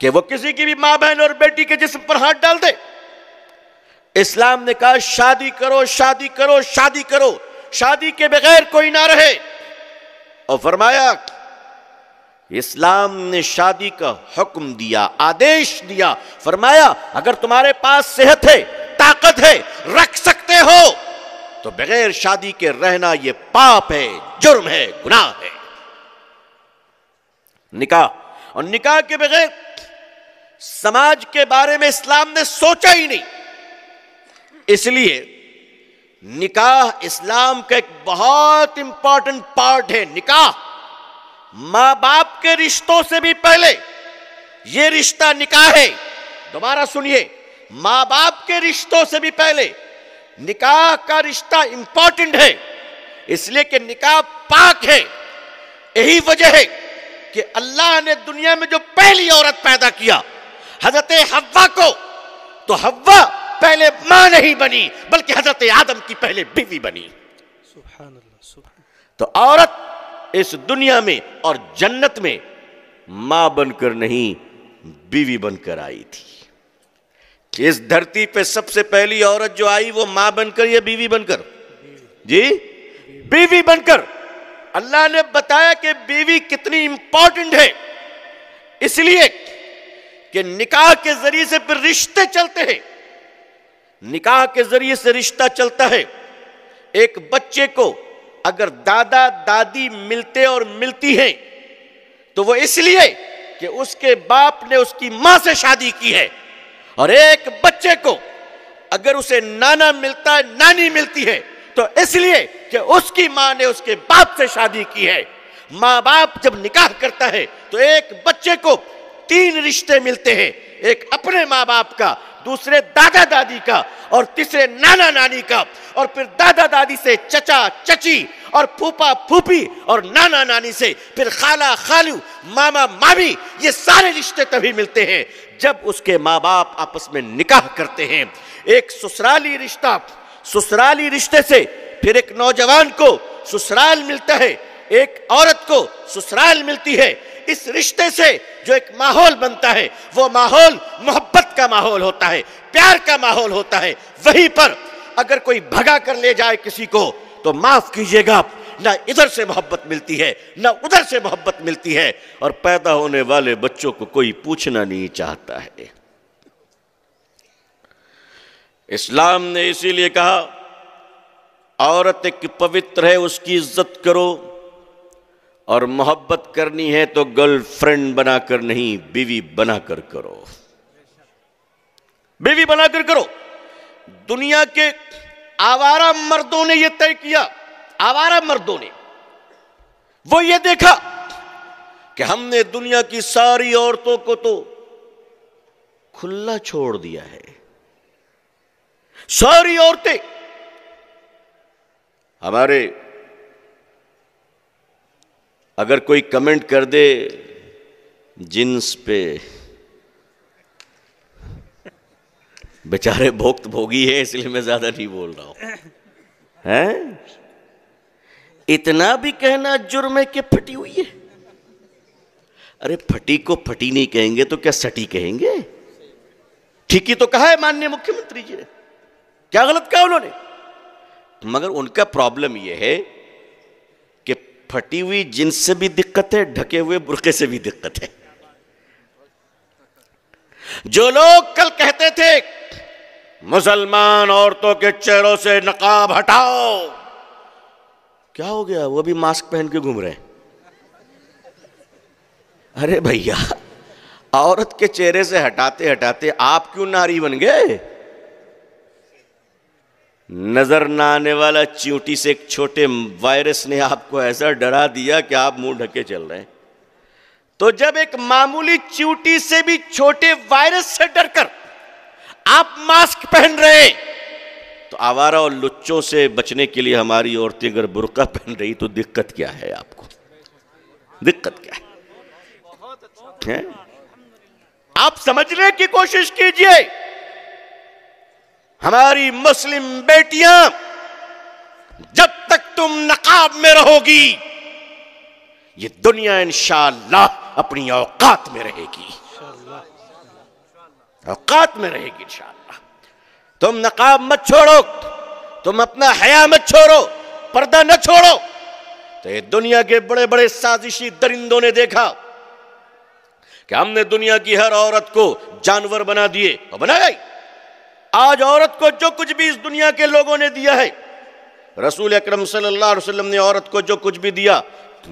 کہ وہ کسی کی بھی ماں، بہن اور بیٹی کے جسم پر ہاتھ ڈال دے. اسلام نے کہا شادی کرو، شادی کرو، شادی کرو، شادی کے بغیر کوئی نہ رہے. اور فرمایا اسلام نے شادی کا حکم دیا، آدیش دیا. فرمایا اگر تمہارے پاس صحت ہے، طاقت ہے، رکھ سکتے ہو تو بغیر شادی کے رہنا یہ پاپ ہے، جرم ہے، گناہ ہے. نکاح، اور نکاح کے بغیر سماج کے بارے میں اسلام نے سوچا ہی نہیں. اس لیے نکاح اسلام کا ایک بہت امپورٹنٹ پارٹ ہے. نکاح ماں باپ کے رشتوں سے بھی پہلے یہ رشتہ نکاح ہے. دوبارہ سنیے، ماں باپ کے رشتوں سے بھی پہلے نکاح کا رشتہ امپورٹنٹ ہے، اس لیے کہ نکاح پاک ہے. یہی وجہ ہے کہ اللہ نے دنیا میں جو پہلی عورت پیدا کیا حضرت حوا کو، تو حوا پہلے ماں نہیں بنی بلکہ حضرت آدم کی پہلے بیوی بنی. سبحان اللہ، سبحان. تو عورت اس دنیا میں اور جنت میں ماں بن کر نہیں، بیوی بن کر آئی تھی. اس دھرتی پہ سب سے پہلی عورت جو آئی وہ ماں بن کر یا بیوی بن کر؟ جی، بیوی بن کر. اللہ نے بتایا کہ بیوی کتنی امپورٹنٹ ہے، اس لیے کہ نکاح کے ذریعے سے پھر رشتے چلتے ہیں. نکاح کے ذریعے سے رشتہ چلتا ہے. ایک بچے کو اگر دادا دادی ملتے اور ملتی ہیں تو وہ اس لیے کہ اس کے باپ نے اس کی ماں سے شادی کی ہے. اور ایک بچے کو اگر اسے نانا ملتا ہے، نانی ملتی ہے، تو اس لیے کہ اس کی ماں نے اس کے باپ سے شادی کی ہے. ماں باپ جب نکاح کرتا ہے تو ایک بچے کو 3 رشتے ملتے ہیں، ایک اپنے ماں باپ کا، دوسرے دادا دادی کا، اور تیسرے نانا نانی کا. اور پھر دادا دادی سے چچا چچی، اور پھوپا پھوپھی، اور نانا نانی سے پھر خالہ خالو، ماما مامی. یہ سارے رشتے تبھی ملتے ہیں جب اس کے ماں باپ آپس میں نکاح کرتے ہیں. ایک سسرالی رشتہ، سسرالی رشتے سے پھر ایک نوجوان کو سسرال ملتا ہے، ایک عورت کو سسرال ملتی ہے. اس رشتے سے جو ایک ماحول بنتا ہے وہ ماحول محبت کا ماحول ہوتا ہے، پیار کا ماحول ہوتا ہے. وہیں پر اگر کوئی بھگا کر لے جائے کسی کو تو معاف کیجئے گا، نہ ادھر سے محبت ملتی ہے نہ ادھر سے محبت ملتی ہے، اور پیدا ہونے والے بچوں کو کوئی پوچھنا نہیں چاہتا ہے. اسلام نے اسی لیے کہا عورت ایک پوتر ہے، اس کی عزت کرو، اور محبت کرنی ہے تو گرل فرینڈ بنا کر نہیں، بیوی بنا کر کرو، بیوی بنا کر کرو. دنیا کے آوارہ مردوں نے یہ طے کیا، آوارہ مردوں نے وہ یہ دیکھا کہ ہم نے دنیا کی ساری عورتوں کو تو کھلا چھوڑ دیا ہے. ساری عورتیں ہمارے اگر کوئی کمنٹ کر دے جنس پہ، بیچارے بھوکت بھوگی ہے اس لیے میں زیادہ نہیں بول رہا ہوں، اتنا بھی کہنا جرم ہے کہ پھٹی ہوئی ہے؟ ارے پھٹی کو پھٹی نہیں کہیں گے تو کیا سٹی کہیں گے؟ ٹھیک ہی تو کہا ہے ماننیہ مکھیہ منتری جی نے، کیا غلط کہا انہوں نے؟ مگر ان کا پرابلم یہ ہے کہ پھٹی ہوئی جنس سے بھی دقت ہے، ڈھکے ہوئے برقعے سے بھی دقت ہے۔ جو لوگ کل کہتے تھے مسلمان عورتوں کے چہروں سے نقاب ہٹاؤ، کیا ہو گیا؟ وہ بھی ماسک پہن کے گھوم رہے ہیں۔ ارے بھیا، عورت کے چہرے سے ہٹاتے ہٹاتے آپ کیوں ناری بن گئے؟ نظر نہ آنے والا چیونٹی سے ایک چھوٹے وائرس نے آپ کو ایسا ڈرا دیا کہ آپ منہ ڈھکے چل رہے ہیں۔ تو جب ایک معمولی چیونٹی سے بھی چھوٹے وائرس سے ڈر کر آپ ماسک پہن رہے ہیں، تو آوارہ اور لچوں سے بچنے کے لیے ہماری عورتیں اگر برقع پہن رہی تو دقت کیا ہے؟ آپ کو دقت کیا ہے؟ آپ سمجھنے کی کوشش کیجئے، ہماری مسلم بیٹیاں جب تک تم نقاب میں رہو گی، یہ دنیا انشاءاللہ اپنی اوقات میں رہے گی، اوقات میں رہے گی انشاءاللہ۔ تم نقاب مت چھوڑو، تم اپنا حیا مت چھوڑو، پردہ نہ چھوڑو۔ تو یہ دنیا کے بڑے بڑے سازشی درندوں نے دیکھا کہ ہم نے دنیا کی ہر عورت کو جانور بنا دیے، اور بنا گئی۔ آج عورت کو جو کچھ بھی اس دنیا کے لوگوں نے دیا ہے، رسول اکرم صلی اللہ علیہ وسلم نے عورت کو جو کچھ بھی دیا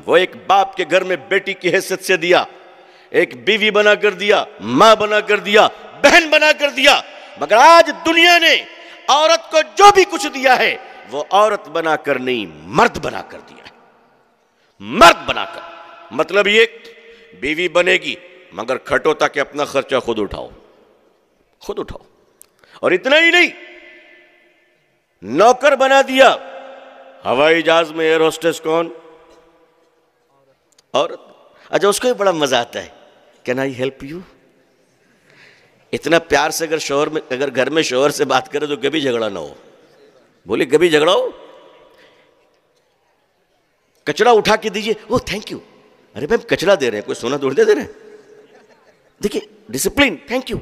وہ ایک باپ کے گھر میں بیٹی کی حیثیت سے دیا، ایک بیوی بنا کر دیا، ماں بنا کر دیا، بہن بنا کر دیا۔ مگر آج دنیا نے عورت کو جو بھی کچھ دیا ہے وہ عورت بنا کر نہیں، مرد بنا کر دیا ہے، مرد بنا کر۔ مطلب یہ بیوی بنے گی مگر کھٹو تاکہ اپنا خرچہ خود اٹھاؤ، خود اٹھاؤ۔ اور اتنا ہی نہیں، نوکر بنا دیا۔ ہوائی جہاز میں ایئر ہوسٹس کون؟ عورت۔ اچھا، اس کو بھی بڑا مزہ آتا ہے، کین آئی ہیلپ یو؟ اتنا پیار سے اگر شوہر میں، اگر گھر میں شوہر سے بات کرے تو کبھی جھگڑا نہ ہو۔ بولے کبھی جھگڑا ہو، کچڑا اٹھا کے دیجئے، وہ تھینک یو۔ ارے بھائی کچڑا دے رہے ہیں، کوئی سونا توڑ دے رہے ہیں؟ دیکھیں discipline, thank you,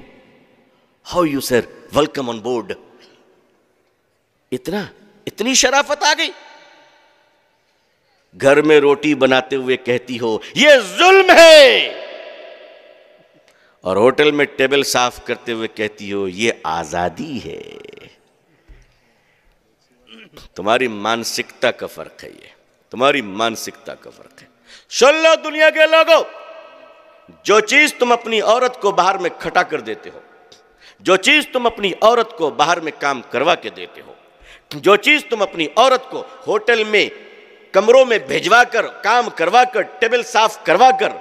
how you sir, welcome on board. اتنی شرافت آ گئی۔ گھر میں روٹی بناتے ہوئے کہتی ہو یہ ظلم ہے، اور ہوٹل میں ٹیبل صاف کرتے ہوئے کہتی ہو یہ آزادی ہے۔ تمہاری مانسکتا کا فرق ہے، یہ تمہاری مانسکتا کا فرق ہے۔ سن لو دنیا کے لوگوں، جو چیز تم اپنی عورت کو باہر میں کھٹا کر دیتے ہو، جو چیز تم اپنی عورت کو باہر میں کام کروا کے دیتے ہو، جو چیز تم اپنی عورت کو ہوٹل میں کمروں میں بھیجوا کر، کام کروا کر، ٹیبل صاف کروا کر،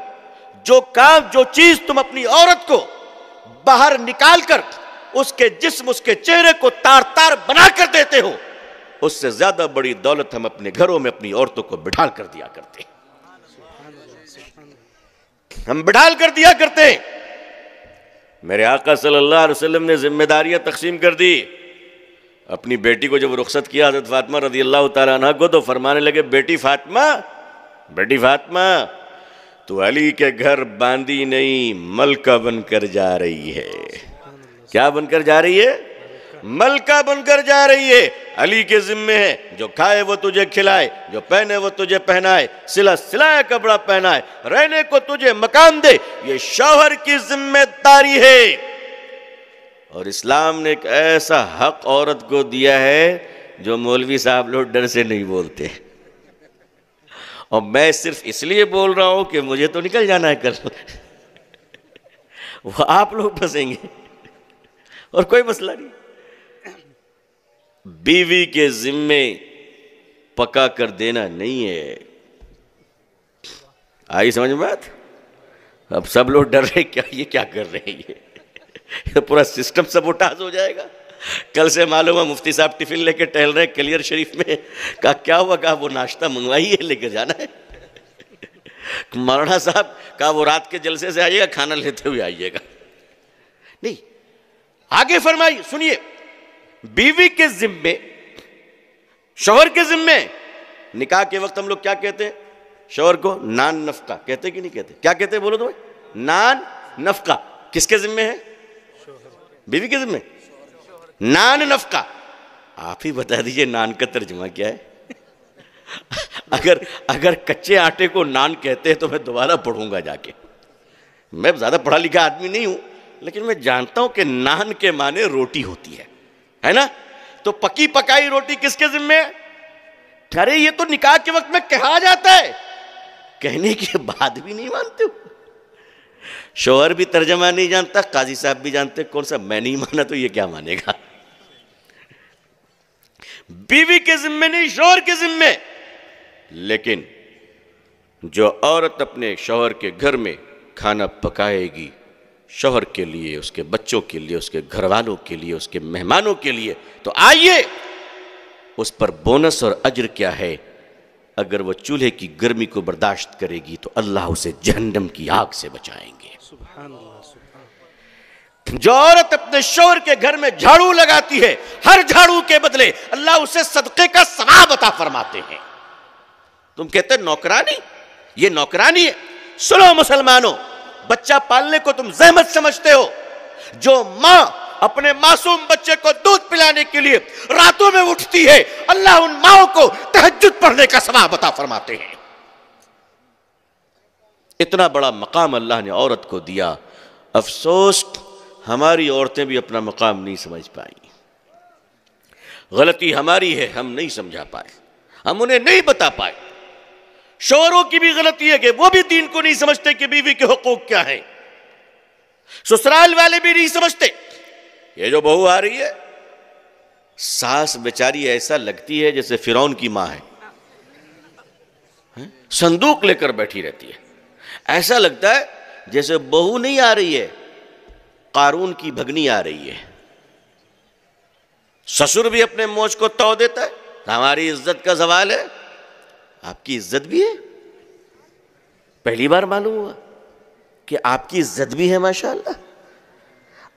جو چیز تم اپنی عورت کو باہر نکال کر اس کے جسم، اس کے چہرے کو تار تار بنا کر دیتے ہو، اس سے زیادہ بڑی دولت ہم اپنے گھروں میں اپنی عورتوں کو بٹھال کر دیا کرتے ہیں۔ ہم بٹھال کر دیا کرتے ہیں۔ میرے آقا صلی اللہ علیہ وسلم نے ذمہ داریاں تقسیم کر دی۔ اپنی بیٹی کو جب رخصت کیا حضرت فاطمہ رضی اللہ تعالیٰ عنہ کو، تو فرمانے لگے بیٹی فاطمہ، بیٹی فاطمہ، تو علی کے گھر باندی نہیں ملکہ بن کر جا رہی ہے۔ کیا بن کر جا رہی ہے؟ ملکہ بن کر جا رہی ہے۔ علی کے ذمے ہے، جو کھائے وہ تجھے کھلائے، جو پہنے وہ تجھے پہنائے، سلایا کپڑا پہنائے، رہنے کو تجھے مکان دے، یہ شوہر کی ذمہ داری ہے۔ اور اسلام نے ایک ایسا حق عورت کو دیا ہے جو مولوی صاحب لوگ ڈر سے نہیں بولتے، اور میں صرف اس لیے بول رہا ہوں کہ مجھے تو نکل جانا ہے کل، وہ آپ لوگ پھنسیں گے اور کوئی مسئلہ نہیں۔ بیوی کے ذمے پکا کر دینا نہیں ہے۔ آئی سمجھ میں بات؟ اب سب لوگ ڈر رہے، کیا یہ کیا کر رہے ہیں، یہ پورا سسٹم سبوٹاژ ہو جائے گا۔ کل سے معلوم ہے مفتی صاحب ٹفن لے کے ٹہل رہے کلیئر شریف میں. کہا کیا ہوا؟ کہا وہ ناشتہ منگوائی ہے، لے کے جانا ہے. مولانا صاحب کہا وہ رات کے جلسے سے آئیے گا، کھانا لیتے ہوئے آئیے گا. نہیں، آگے فرمائی سنیے، بیوی کے ذمے، شوہر کے ذمے. نکاح کے وقت ہم لوگ کیا کہتے ہیں شوہر کو؟ نان نفقہ کہتے کہ نہیں کہتے؟ کیا کہتے ہیں بولو تمہیں؟ نان نفقہ. کس کے ذمے ہے؟ بیوی کے ذمے نان نفقہ. آپ ہی بتا دیجئے نان کا ترجمہ کیا ہے. اگر کچے آٹے کو نان کہتے ہیں تو میں دوبارہ پڑھوں گا جا کے. میں زیادہ پڑھا لکھا آدمی نہیں ہوں، لیکن میں جانتا ہوں کہ نان کے معنی روٹی ہوتی ہے نا. تو پکی پکائی روٹی کس کے ذمے ہے؟ ارے یہ تو نکاح کے وقت میں کہا جاتا ہے، کہنے کے بعد بھی نہیں مانتے ہو. شوہر بھی ترجمہ نہیں جانتا، قاضی صاحب بھی جانتے، کون سا میں نہیں مانا تو یہ کیا مانے گا. بیوی کے ذمے نہیں، شوہر کے ذمے. لیکن جو عورت اپنے شوہر کے گھر میں کھانا پکائے گی، شوہر کے لیے، اس کے بچوں کے لیے، اس کے گھر والوں کے لیے، اس کے مہمانوں کے لیے، تو آئیے اس پر بونس اور اجر کیا ہے. اگر وہ چولہے کی گرمی کو برداشت کرے گی تو اللہ اسے جہنم کی آگ سے بچائیں گے. سبحان اللہ، سبحان. جو عورت اپنے شوہر کے گھر میں جھاڑو لگاتی ہے، ہر جھاڑو کے بدلے اللہ اسے صدقے کا ثواب عطا فرماتے ہیں. تم کہتے نوکرانی، یہ نوکرانی ہے. سنو مسلمانوں، بچہ پالنے کو تم زحمت سمجھتے ہو. جو ماں اپنے معصوم بچے کو دودھ پلانے کے لیے راتوں میں اٹھتی ہے، اللہ ان ماؤں کو تہجد پڑھنے کا ثواب عطا فرماتے ہیں. اتنا بڑا مقام اللہ نے عورت کو دیا. افسوس ہماری عورتیں بھی اپنا مقام نہیں سمجھ پائیں. غلطی ہماری ہے، ہم نہیں سمجھا پائے، ہم انہیں نہیں بتا پائے. شوہروں کی بھی غلطی ہے کہ وہ بھی دین کو نہیں سمجھتے کہ بیوی کے حقوق کیا ہیں. سسرال والے بھی نہیں سمجھتے. یہ جو بہو آ رہی ہے، ساس بیچاری ایسا لگتی ہے جیسے فرعون کی ماں ہے، صندوق لے کر بیٹھی رہتی ہے. ایسا لگتا ہے جیسے بہو نہیں آ رہی ہے، قارون کی بھگنی آ رہی ہے. سسر بھی اپنے موج کو تو دیتا ہے، ہماری عزت کا زوال ہے. آپ کی عزت بھی ہے؟ پہلی بار معلوم ہوا کہ آپ کی عزت بھی ہے. ماشاءاللہ،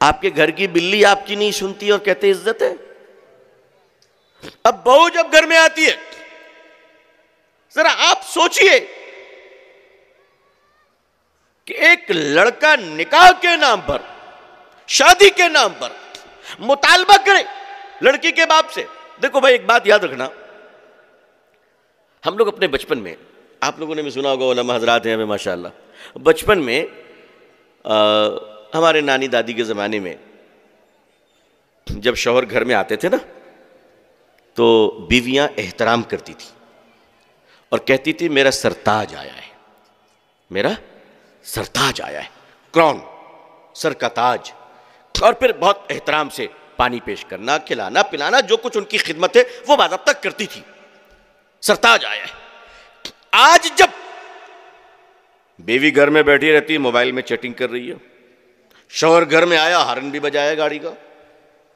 آپ کے گھر کی بلی آپ کی نہیں سنتی اور کہتے عزت ہے. اب بہو جب گھر میں آتی ہے، ذرا آپ سوچئے کہ ایک لڑکا نکاح کے نام پر، شادی کے نام پر مطالبہ کرے لڑکی کے باپ سے. دیکھو بھائی، ایک بات یاد رکھنا، ہم لوگ اپنے بچپن میں، آپ لوگوں نے بھی سنا ہوگا، علماء حضرات ہیں ہمیں ماشاءاللہ، بچپن میں ہمارے نانی دادی کے زمانے میں جب شوہر گھر میں آتے تھے نا، تو بیویاں احترام کرتی تھی اور کہتی تھی میرا سرتاج آیا ہے، میرا سرتاج آیا ہے. کراؤن، سر کا تاج. اور پھر بہت احترام سے پانی پیش کرنا، کھلانا پلانا، جو کچھ ان کی خدمت ہے وہ باضابطہ کرتی تھی. سرتاج آیا ہے. آج جب بیوی گھر میں بیٹھی رہتی، موبائل میں چیٹنگ کر رہی ہے، شوہر گھر میں آیا، ہارن بھی بجایا گاڑی کا،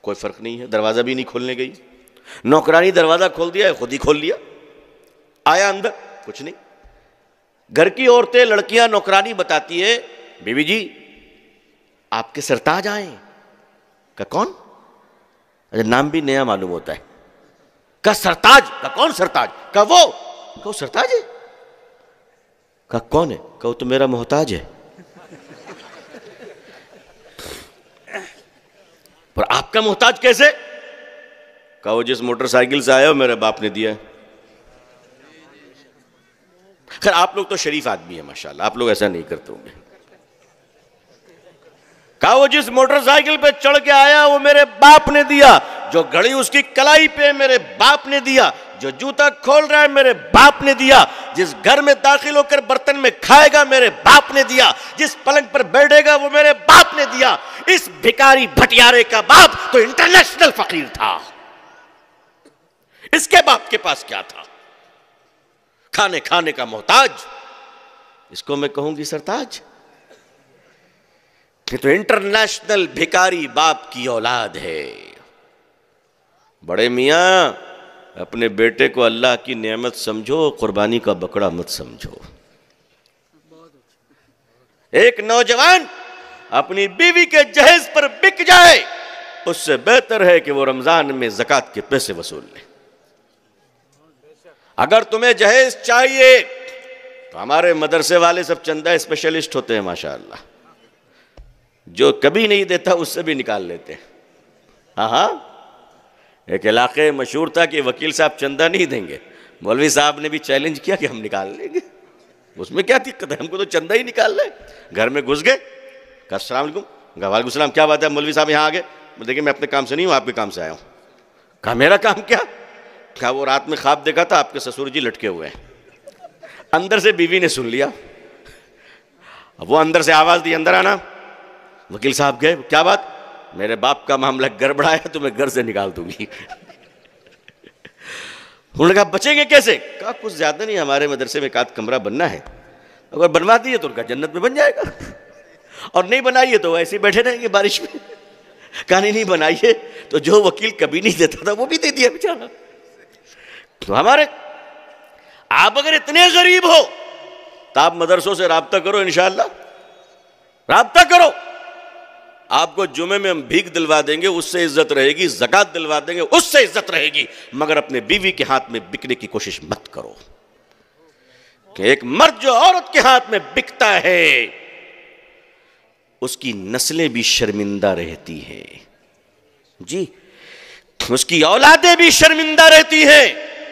کوئی فرق نہیں ہے، دروازہ بھی نہیں کھولنے گئی. نوکرانی دروازہ کھول دیا ہے، خود ہی کھول لیا. آیا اندر، کچھ نہیں. گھر کی عورتیں، لڑکیاں نوکرانی بتاتی ہے، بیوی جی آپ کے سرتاج آئے ہیں. کہ کون؟ نام بھی نیا معلوم ہوتا ہے. کہ سرتاج. کہ کون سرتاج؟ کہ وہ سرتاج ہے. کہ کون ہے؟ کہ وہ تو میرا محتاج ہے. پر آپ کا محتاج کیسے؟ کہ وہ جس موٹر سائیکل سے آیا وہ میرے باپ نے دیا ہے. خیر آپ لوگ تو شریف آدمی ہیں ماشاءاللہ، آپ لوگ ایسا نہیں کرتے ہوں گے. کہا وہ جس موٹر سائیکل پہ چڑھ کے آیا وہ میرے باپ نے دیا. جو گھڑی اس کی کلائی پہ میرے باپ نے دیا. جو جوتا کھول رہا ہے میرے باپ نے دیا. جس گھر میں داخل ہو کر برتن میں کھائے گا میرے باپ نے دیا. جس پلنگ پر بیٹھے گا وہ میرے باپ نے دیا. اس بھکاری بھٹیارے کا باپ تو انٹرنیشنل فقیر تھا. اس کے باپ کے پاس کیا تھا؟ کھانے کا محتاج. اس کو میں کہوں گی سرتاج. یہ تو انٹرنیشنل بھکاری باپ کی اولاد ہے. بڑے میاں اپنے بیٹے کو اللہ کی نعمت سمجھو، قربانی کا بکرا مت سمجھو۔ ایک نوجوان اپنی بیوی کے جہیز پر بک جائے، اس سے بہتر ہے کہ وہ رمضان میں زکوٰۃ کے پیسے وصول لے۔ اگر تمہیں جہیز چاہیے تو ہمارے مدرسے والے سب چندہ اسپیشلسٹ ہوتے ہیں ماشاءاللہ، جو کبھی نہیں دیتا اس سے بھی نکال لیتے ہیں۔ ہاں، ایک علاقے مشہور تھا کہ وکیل صاحب چندہ نہیں دیں گے، مولوی صاحب نے بھی چیلنج کیا کہ ہم نکال لیں گے، اس میں کیا دقت ہے، ہم کو تو چندہ ہی نکال لیں۔ گھر میں گھس گئے، کہا السلام علیکم، وعلیکم السلام، کیا بات ہے مولوی صاحب یہاں آ گئے؟ دیکھیں میں اپنے کام سے نہیں ہوں، آپ کے کام سے آیا ہوں۔ کہا میرا کام کیا؟ کہا وہ رات میں خواب دیکھا تھا آپ کے سسور جی لٹکے ہوئے ہیں۔ اندر سے بیوی نے سن لیا، وہ اندر سے آواز دی اندر آنا۔ وکیل صاحب گئے، کیا بات؟ میرے باپ کا معاملہ گڑبڑا ہے تو میں گھر سے نکال دوں گی۔ انہوں نے کہا بچیں گے کیسے؟ کہا کچھ زیادہ نہیں، ہمارے مدرسے میں ایک آدھ کمرہ بننا ہے، اگر بنوا دیے تو ان کا جنت میں بن جائے گا، اور نہیں بنائیے تو ایسے ہی بیٹھے رہیں گے بارش میں۔ کہا نہیں بنائیے، تو جو وکیل کبھی نہیں دیتا تھا وہ بھی دے دیا بیچارہ۔ تو ہمارے آپ اگر اتنے غریب ہو تو آپ مدرسوں سے رابطہ کرو، انشاءاللہ رابطہ کرو، آپ کو جمعے میں ہم بھیک دلوا دیں گے، اس سے عزت رہے گی، زکوٰۃ دلوا دیں گے، اس سے عزت رہے گی، مگر اپنے بیوی کے ہاتھ میں بکنے کی کوشش مت کرو، کہ ایک مرد جو عورت کے ہاتھ میں بکتا ہے اس کی نسلیں بھی شرمندہ رہتی ہیں، جی اس کی اولادیں بھی شرمندہ رہتی ہیں۔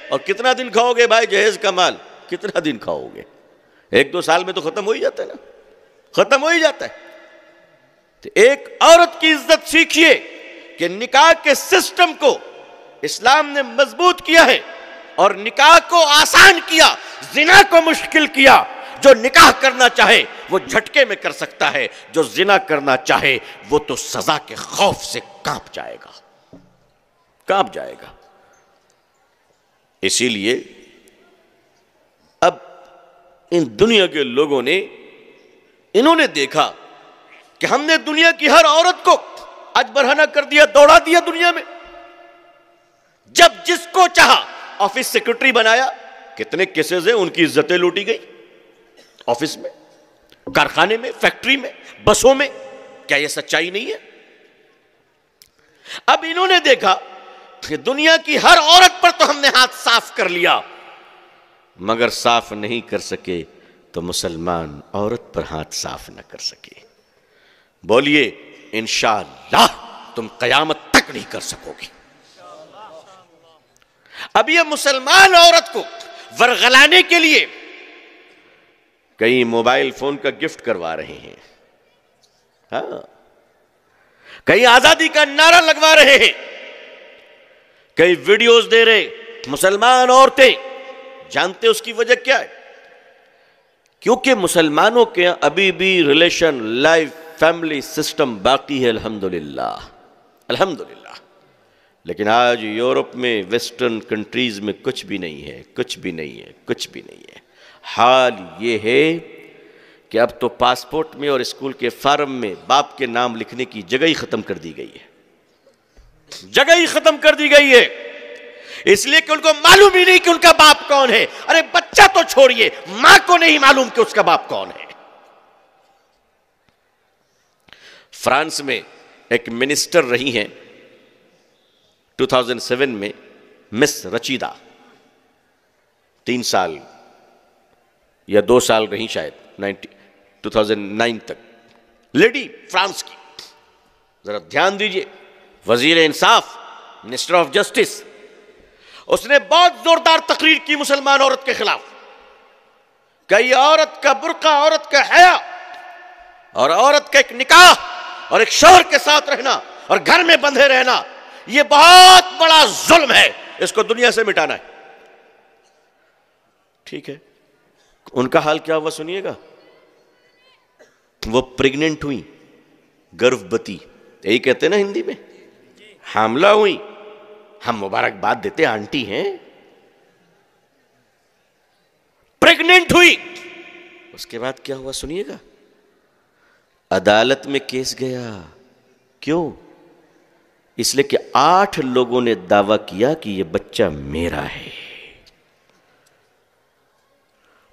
اور کتنا دن کھاؤ گے بھائی جہیز کا مال، کتنا دن کھاؤ گے؟ ایک دو سال میں تو ختم ہو ہی جاتا ہے نا، ختم ہو ہی جاتا ہے۔ تو ایک عورت کی عزت سیکھیے کہ نکاح کے سسٹم کو اسلام نے مضبوط کیا ہے، اور نکاح کو آسان کیا، زنا کو مشکل کیا۔ جو نکاح کرنا چاہے وہ جھٹکے میں کر سکتا ہے، جو زنا کرنا چاہے وہ تو سزا کے خوف سے کانپ جائے گا، کانپ جائے گا۔ اسی لیے اب ان دنیا کے لوگوں نے انہوں نے دیکھا کہ ہم نے دنیا کی ہر عورت کو اج برہنہ کر دیا، دوڑا دیا دنیا میں، جب جس کو چاہا آفس سیکرٹری بنایا۔ کتنے کیسز ہیں ان کی عزتیں لوٹی گئی، آفس میں، کارخانے میں، فیکٹری میں، بسوں میں۔ کیا یہ سچائی نہیں ہے؟ اب انہوں نے دیکھا کہ دنیا کی ہر عورت پر تو ہم نے ہاتھ صاف کر لیا، مگر صاف نہیں کر سکے تو مسلمان عورت پر ہاتھ صاف نہ کر سکے۔ بولیے انشاءاللہ تم قیامت تک نہیں کر سکو گی۔ اب یہ مسلمان عورت کو ورغلانے کے لیے کئی موبائل فون کا گفٹ کروا رہے ہیں، ہاں، کئی آزادی کا نعرہ لگوا رہے ہیں، کئی ویڈیوز دے رہے مسلمان عورتیں۔ جانتے اس کی وجہ کیا ہے؟ کیونکہ مسلمانوں کے ابھی بھی ریلیشن، لائف، فیملی سسٹم باقی ہے، الحمدللہ الحمدللہ۔ لیکن آج یورپ میں، ویسٹرن کنٹریز میں کچھ بھی نہیں ہے، کچھ بھی نہیں ہے، کچھ بھی نہیں ہے۔ حال یہ ہے کہ اب تو پاسپورٹ میں اور اسکول کے فارم میں باپ کے نام لکھنے کی جگہ ہی ختم کر دی گئی ہے، جگہ ہی ختم کر دی گئی ہے، اس لیے کہ ان کو معلوم ہی نہیں کہ ان کا باپ کون ہے۔ ارے بچہ تو چھوڑیے، ماں کو نہیں معلوم کہ اس کا باپ کون ہے۔ فرانس میں ایک منسٹر رہی ہیں 2007 میں، مس رچیدہ، 3 سال یا 2 سال رہی شاید، 2009 تک، لیڈی فرانس کی۔ ذرا دھیان دیجئے، وزیر انصاف، منسٹر آف جسٹس، اس نے بہت زوردار تقریر کی مسلمان عورت کے خلاف کہ یہ عورت کا برقع، عورت کا حیا، اور عورت کا ایک نکاح اور ایک شوہر کے ساتھ رہنا اور گھر میں بندھے رہنا، یہ بہت بڑا ظلم ہے، اس کو دنیا سے مٹانا ہے۔ ٹھیک ہے، ان کا حال کیا ہوا سنیے گا۔ وہ پریگننٹ ہوئی، گربھوتی، یہی کہتے ہیں نا ہندی میں، حاملہ ہوئی، ہم مبارکباد دیتے آنٹی ہیں، پریگننٹ ہوئی۔ اس کے بعد کیا ہوا سنیے گا، عدالت میں کیس گیا۔ کیوں؟ اس لیے کہ 8 لوگوں نے دعویٰ کیا کہ یہ بچہ میرا ہے.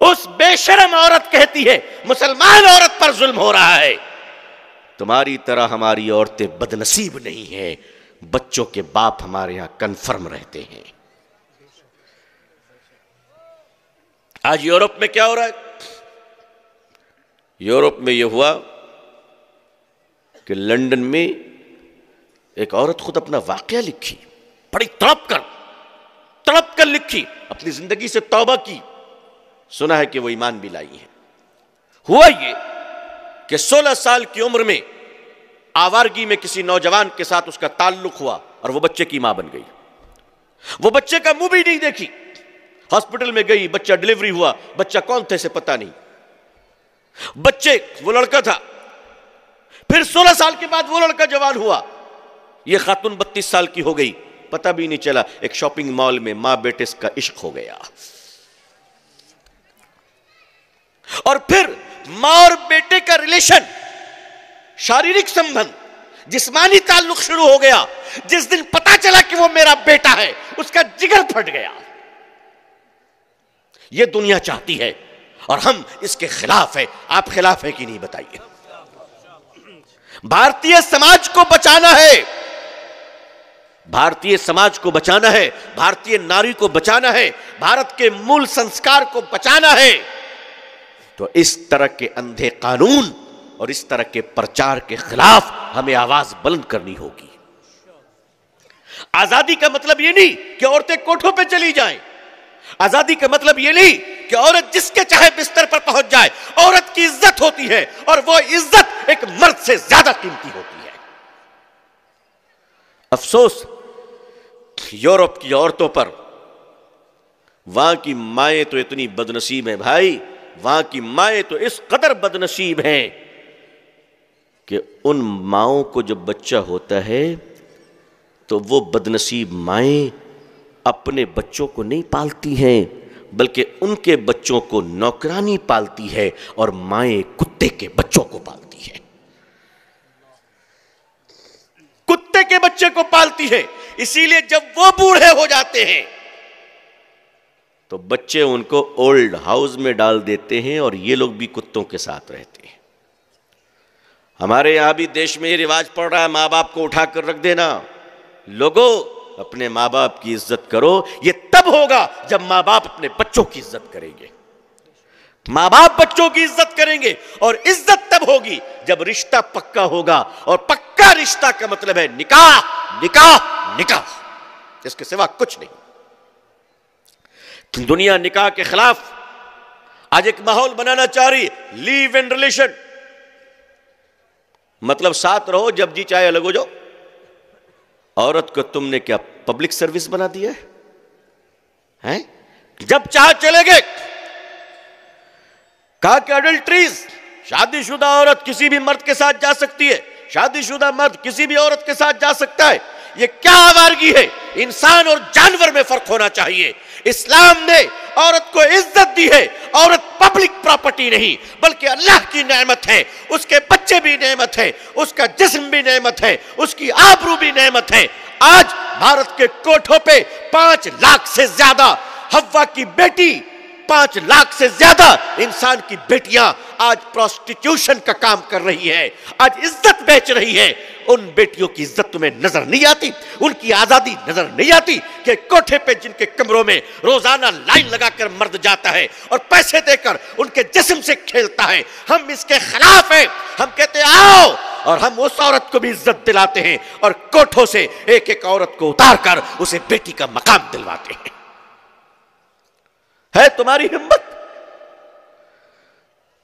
اس بے شرم عورت کہتی ہے مسلمان عورت پر ظلم ہو رہا ہے. تمہاری طرح ہماری عورتیں بدنصیب نہیں ہیں، بچوں کے باپ ہمارے یہاں کنفرم رہتے ہیں. آج یورپ میں کیا ہو رہا ہے؟ یورپ میں یہ ہوا کہ لندن میں ایک عورت خود اپنا واقعہ لکھی، بڑی تڑپ کر لکھی، اپنی زندگی سے توبہ کی. سنا ہے کہ وہ ایمان بھی لائی ہے. ہوا یہ کہ 16 سال کی عمر میں آوارگی میں کسی نوجوان کے ساتھ اس کا تعلق ہوا اور وہ بچے کی ماں بن گئی. وہ بچے کا منہ بھی نہیں دیکھی. ہاسپٹل میں گئی، بچہ ڈیلیوری ہوا، بچہ کون تھے سے پتہ نہیں. وہ لڑکا تھا. پھر 16 سال کے بعد وہ لڑکا جوان ہوا. یہ خاتون 32 سال کی ہو گئی، پتہ بھی نہیں چلا. ایک شاپنگ مال میں ماں بیٹے کا عشق ہو گیا. اور پھر ماں اور بیٹے کا ریلیشن، شاریرک سمبند، جسمانی تعلق شروع ہو گیا. جس دن پتا چلا کہ وہ میرا بیٹا ہے، اس کا جگر پھٹ گیا. یہ دنیا چاہتی ہے اور ہم اس کے خلاف ہیں. آپ خلاف ہیں کہ نہیں بتائیے. بھارتیہ سماج کو بچانا ہے، بھارتیہ سماج کو بچانا ہے، بھارتیہ ناری کو بچانا ہے، بھارت کے مول سنسکار کو بچانا ہے. تو اس طرح کے اندھے قانون اور اس طرح کے پرچار کے خلاف ہمیں آواز بلند کرنی ہوگی. آزادی کا مطلب یہ نہیں کہ عورتیں کوٹھوں پہ چلی جائیں. آزادی کا مطلب یہ نہیں کہ عورت جس کے چاہے بستر پر پہنچ جائے. عورت کی عزت ہوتی ہے اور وہ عزت ایک مرد سے زیادہ قیمتی ہوتی ہے. افسوس یورپ کی عورتوں پر. وہاں کی مائیں تو اتنی بدنصیب ہیں بھائی، وہاں کی مائیں تو اس قدر بدنصیب ہیں کہ ان ماؤں کو جب بچہ ہوتا ہے تو وہ بدنصیب مائیں اپنے بچوں کو نہیں پالتی ہیں، بلکہ ان کے بچوں کو نوکرانی پالتی ہے اور مائیں کتے کے بچوں کو پالتی ہے. کتے کے بچے کو پالتی ہے. اسی لیے جب وہ بوڑھے ہو جاتے ہیں تو بچے ان کو اولڈ ہاؤس میں ڈال دیتے ہیں اور یہ لوگ بھی کتوں کے ساتھ رہتے ہیں. ہمارے یہاں بھی دیش میں یہ رواج پڑ رہا ہے ماں باپ کو اٹھا کر رکھ دینا. لوگوں اپنے ماں باپ کی عزت کرو. یہ تب ہوگا جب ماں باپ اپنے بچوں کی عزت کریں گے. ماں باپ بچوں کی عزت کریں گے اور عزت تب ہوگی جب رشتہ پکا ہوگا. اور پکا رشتہ کا مطلب ہے نکاح نکاح نکاح، اس کے سوا کچھ نہیں. دنیا نکاح کے خلاف آج ایک ماحول بنانا چاہ رہی ہے. لیو ان ریلیشن مطلب ساتھ رہو، جب جی چاہے الگ ہو جاؤ. عورت کو تم نے کیا پبلک سروس بنا دیا ہے؟ جب چاہ چلے گئے. کہا کہ اڈلٹریز، شادی شدہ عورت کسی بھی مرد کے ساتھ جا سکتی ہے، شادی شدہ مرد کسی بھی عورت کے ساتھ جا سکتا ہے. یہ کیا آوارگی ہے؟ انسان اور جانور میں فرق ہونا چاہیے. اسلام نے عورت کو عزت دی ہے. عورت پبلک پراپرٹی نہیں بلکہ اللہ کی نعمت ہے. اس کے بچے بھی نعمت ہے، اس کا جسم بھی نعمت ہے، اس کی آبرو بھی نعمت ہے. آج بھارت کے کوٹھوں پہ 5 لاکھ سے زیادہ حوا کی بیٹی، 5 لاکھ سے زیادہ انسان کی بیٹیاں آج پروسٹیٹیوشن کا کام کر رہی ہے، آج عزت بیچ رہی ہے. ان بیٹیوں کی عزت تمہیں نظر نہیں آتی؟ ان کی آزادی نظر نہیں آتی کہ کوٹھے پہ جن کے کمروں میں روزانہ لائن لگا کر مرد جاتا ہے اور پیسے دے کر ان کے جسم سے کھیلتا ہے؟ ہم اس کے خلاف ہیں. ہم کہتے ہیں آؤ، اور ہم اس عورت کو بھی عزت دلاتے ہیں اور کوٹھوں سے ایک ایک عورت کو اتار کر اسے بیٹی کا مقام دلواتے ہیں. ہے تمہاری ہمت؟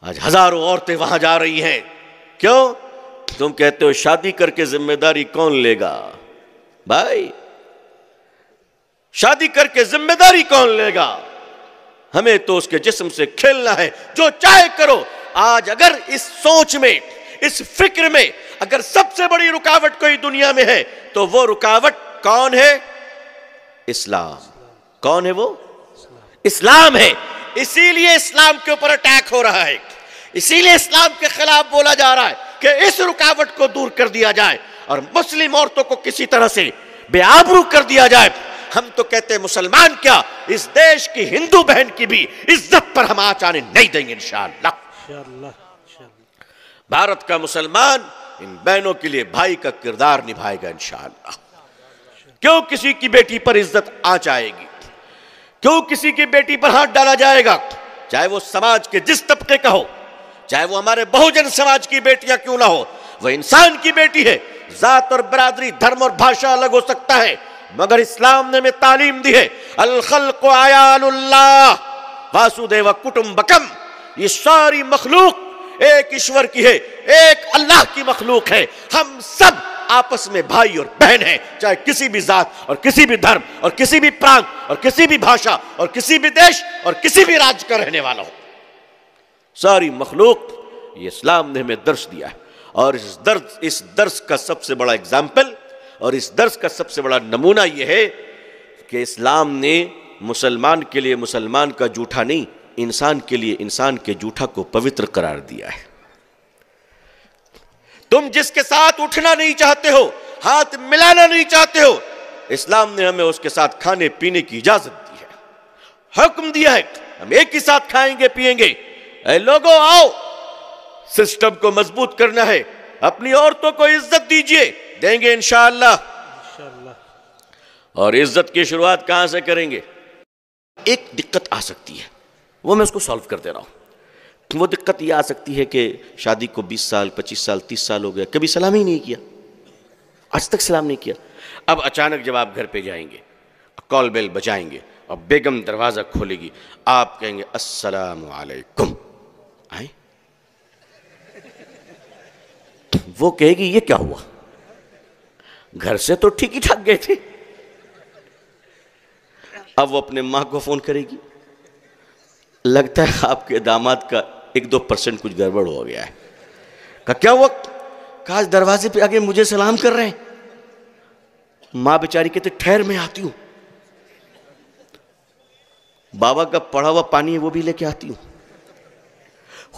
آج ہزاروں عورتیں وہاں جا رہی ہیں. کیوں؟ تم کہتے ہو شادی کر کے ذمہ داری کون لے گا؟ بھائی شادی کر کے ذمہ داری کون لے گا؟ ہمیں تو اس کے جسم سے کھیلنا ہے، جو چاہے کرو. آج اگر اس سوچ میں، اس فکر میں اگر سب سے بڑی رکاوٹ کوئی دنیا میں ہے تو وہ رکاوٹ کون ہے؟ اسلام. کون ہے وہ؟ اسلام ہے. اسی لیے اسلام کے اوپر اٹیک ہو رہا ہے، اسی لیے اسلام کے خلاف بولا جا رہا ہے کہ اس رکاوٹ کو دور کر دیا جائے. اور مسلم عورتوں کو کسی طرح سے بے آبرو کر دیا جائے، ہم تو کہتے ہیں مسلمان کیا، اس دیش کی ہندو بہن کی بھی عزت پر ہم آنچ آنے نہیں دیں گے انشاءاللہ۔ بھارت کا مسلمان ان بہنوں کے لیے بھائی کا کردار نبھائے گا انشاءاللہ۔ کیوں کسی کی بیٹی پر عزت آنچ آئے گی؟ کیوں کسی کی بیٹی پر ہاتھ ڈالا جائے گا؟ چاہے وہ سماج کے جس طبقے کا ہو، چاہے وہ ہمارے بہوجن سماج کی بیٹیاں کیوں نہ ہو، وہ انسان کی بیٹی ہے۔ ذات اور برادری، دھرم اور بھاشا الگ ہو سکتا ہے، مگر اسلام نے ہمیں تعلیم دی ہے الخلق عیال اللہ واسودیو کٹمبکم، یہ ساری مخلوق ایک ایشور کی ہے، ایک اللہ کی مخلوق ہے، ہم سب آپس میں بھائی اور بہن ہیں، چاہے کسی بھی ذات اور کسی بھی دھرم اور کسی بھی پرانت اور کسی بھی بھاشا اور کسی بھی دیش اور کسی بھی راج کا رہنے والا ہو، ساری مخلوق، یہ اسلام نے ہمیں درس دیا ہے۔ اور اس درس کا سب سے بڑا اگزامپل اور اس درس کا سب سے بڑا نمونہ یہ ہے کہ اسلام نے مسلمان کے لیے مسلمان کا جھوٹا نہیں، انسان کے لیے انسان کے جھوٹا کو پوتر قرار دیا ہے۔ تم جس کے ساتھ اٹھنا نہیں چاہتے ہو، ہاتھ ملانا نہیں چاہتے ہو، اسلام نے ہمیں اس کے ساتھ کھانے پینے کی اجازت دی ہے، حکم دیا ہے ہم ایک ہی ساتھ کھائیں گے پیئیں گے۔ اے لوگوں آؤ، سسٹم کو مضبوط کرنا ہے، اپنی عورتوں کو عزت دیجئے، دیں گے انشاءاللہ۔ اور عزت کی شروعات کہاں سے کریں گے؟ ایک دقت آ سکتی ہے، وہ میں اس کو سالو کر دے رہا ہوں۔ وہ دقت یہ آ سکتی ہے کہ شادی کو 20 سال 25 سال 30 سال ہو گیا، کبھی سلام ہی نہیں کیا، آج تک سلام نہیں کیا۔ اب اچانک جب آپ گھر پہ جائیں گے، کال بیل بجائیں گے اور بیگم دروازہ کھولے گی، آپ کہیں گے السلام علیکم، آئیں؟ وہ کہے گی یہ کیا ہوا، گھر سے تو ٹھیک ہی ٹھاک گئے تھے۔ اب وہ اپنے ماں کو فون کرے گی، لگتا ہے آپ کے داماد کا 1-2% کچھ گڑبڑ ہو گیا ہے۔ کہا کیا ہوا؟ کہا دروازے پہ آگے مجھے سلام کر رہے ہیں۔ ماں بیچاری کہتے ٹھہر میں آتی ہوں، بابا کا پڑا ہوا پانی ہے وہ بھی لے کے آتی ہوں۔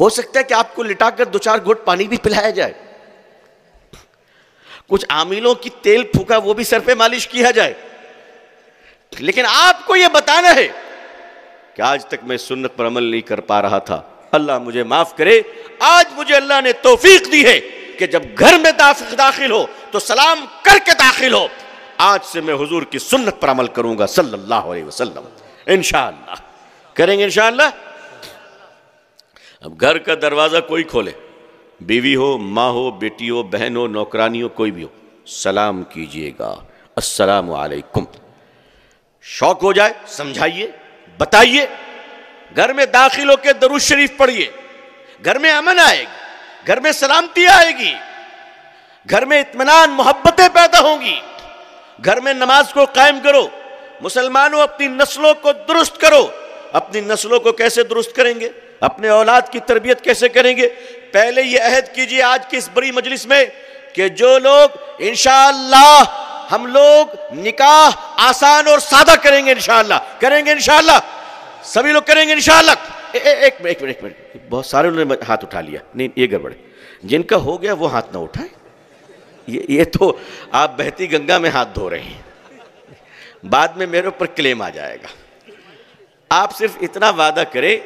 ہو سکتا ہے کہ آپ کو لٹا کر 2-4 گھونٹ پانی بھی پلایا جائے، کچھ عاملوں کی تیل پھوکا وہ بھی سر پہ مالش کیا جائے، لیکن آپ کو یہ بتانا ہے کہ آج تک میں سنت پر عمل نہیں کر پا رہا تھا، اللہ مجھے معاف کرے، آج مجھے اللہ نے توفیق دی ہے کہ جب گھر میں داخل ہو تو سلام کر کے داخل ہو۔ آج سے میں حضور کی سنت پر عمل کروں گا صلی اللہ علیہ وسلم، انشاءاللہ کریں گے انشاءاللہ۔ اب گھر کا دروازہ کوئی کھولے، بیوی ہو، ماں ہو، بیٹی ہو، بہن ہو، نوکرانی ہو، کوئی بھی ہو، سلام کیجئے گا السلام علیکم۔ شوق ہو جائے سمجھائیے، بتائیے، گھر میں داخل ہو کے درود شریف پڑھیے، گھر میں امن آئے گی، گھر میں سلامتی آئے گی، گھر میں اطمینان محبتیں پیدا ہوں گی، گھر میں نماز کو قائم کرو۔ مسلمانوں اپنی نسلوں کو درست کرو۔ اپنی نسلوں کو کیسے درست کریں گے؟ اپنے اولاد کی تربیت کیسے کریں گے؟ پہلے یہ عہد کیجئے آج کی اس بڑی مجلس میں کہ جو لوگ انشاءاللہ ہم لوگ نکاح آسان اور سادہ کریں گے، انشاءاللہ کریں گے، انشاءاللہ سبھی لوگ کریں گے انشاءاللہ۔ ایک منٹ، بہت سارے لوگوں نے ہاتھ اٹھا لیا، نہیں یہ گڑبڑ ہے، جن کا ہو گیا وہ ہاتھ نہ اٹھائیں، یہ تو آپ بہتی گنگا میں ہاتھ دھو رہے ہیں، بعد میں میرے اوپر کلیم آ جائے گا۔ آپ صرف اتنا وعدہ کریں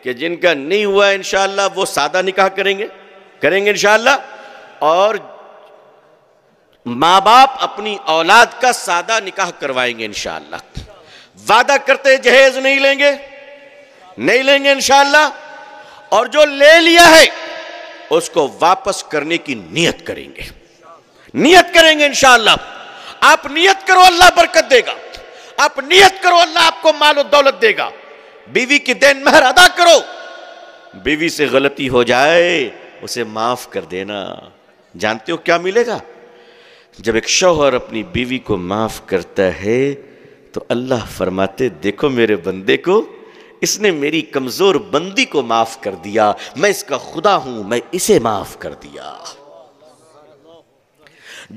کہ جن کا نہیں ہوا انشاءاللہ وہ سادہ نکاح کریں گے انشاءاللہ، اور ماں باپ اپنی اولاد کا سادہ نکاح کروائیں گے انشاءاللہ۔ وعدہ کرتے جہیز نہیں لیں گے انشاءاللہ، اور جو لے لیا ہے اس کو واپس کرنے کی نیت کریں گے انشاءاللہ۔ آپ نیت کرو اللہ برکت دے گا، آپ نیت کرو اللہ آپ کو مال و دولت دے گا۔ بیوی کی دین مہر ادا کرو، بیوی سے غلطی ہو جائے اسے معاف کر دینا۔ جانتے ہو کیا ملے گا؟ جب ایک شوہر اپنی بیوی کو معاف کرتا ہے تو اللہ فرماتے دیکھو میرے بندے کو، اس نے میری کمزور بندی کو معاف کر دیا، میں اس کا خدا ہوں، میں اسے معاف کر دیا۔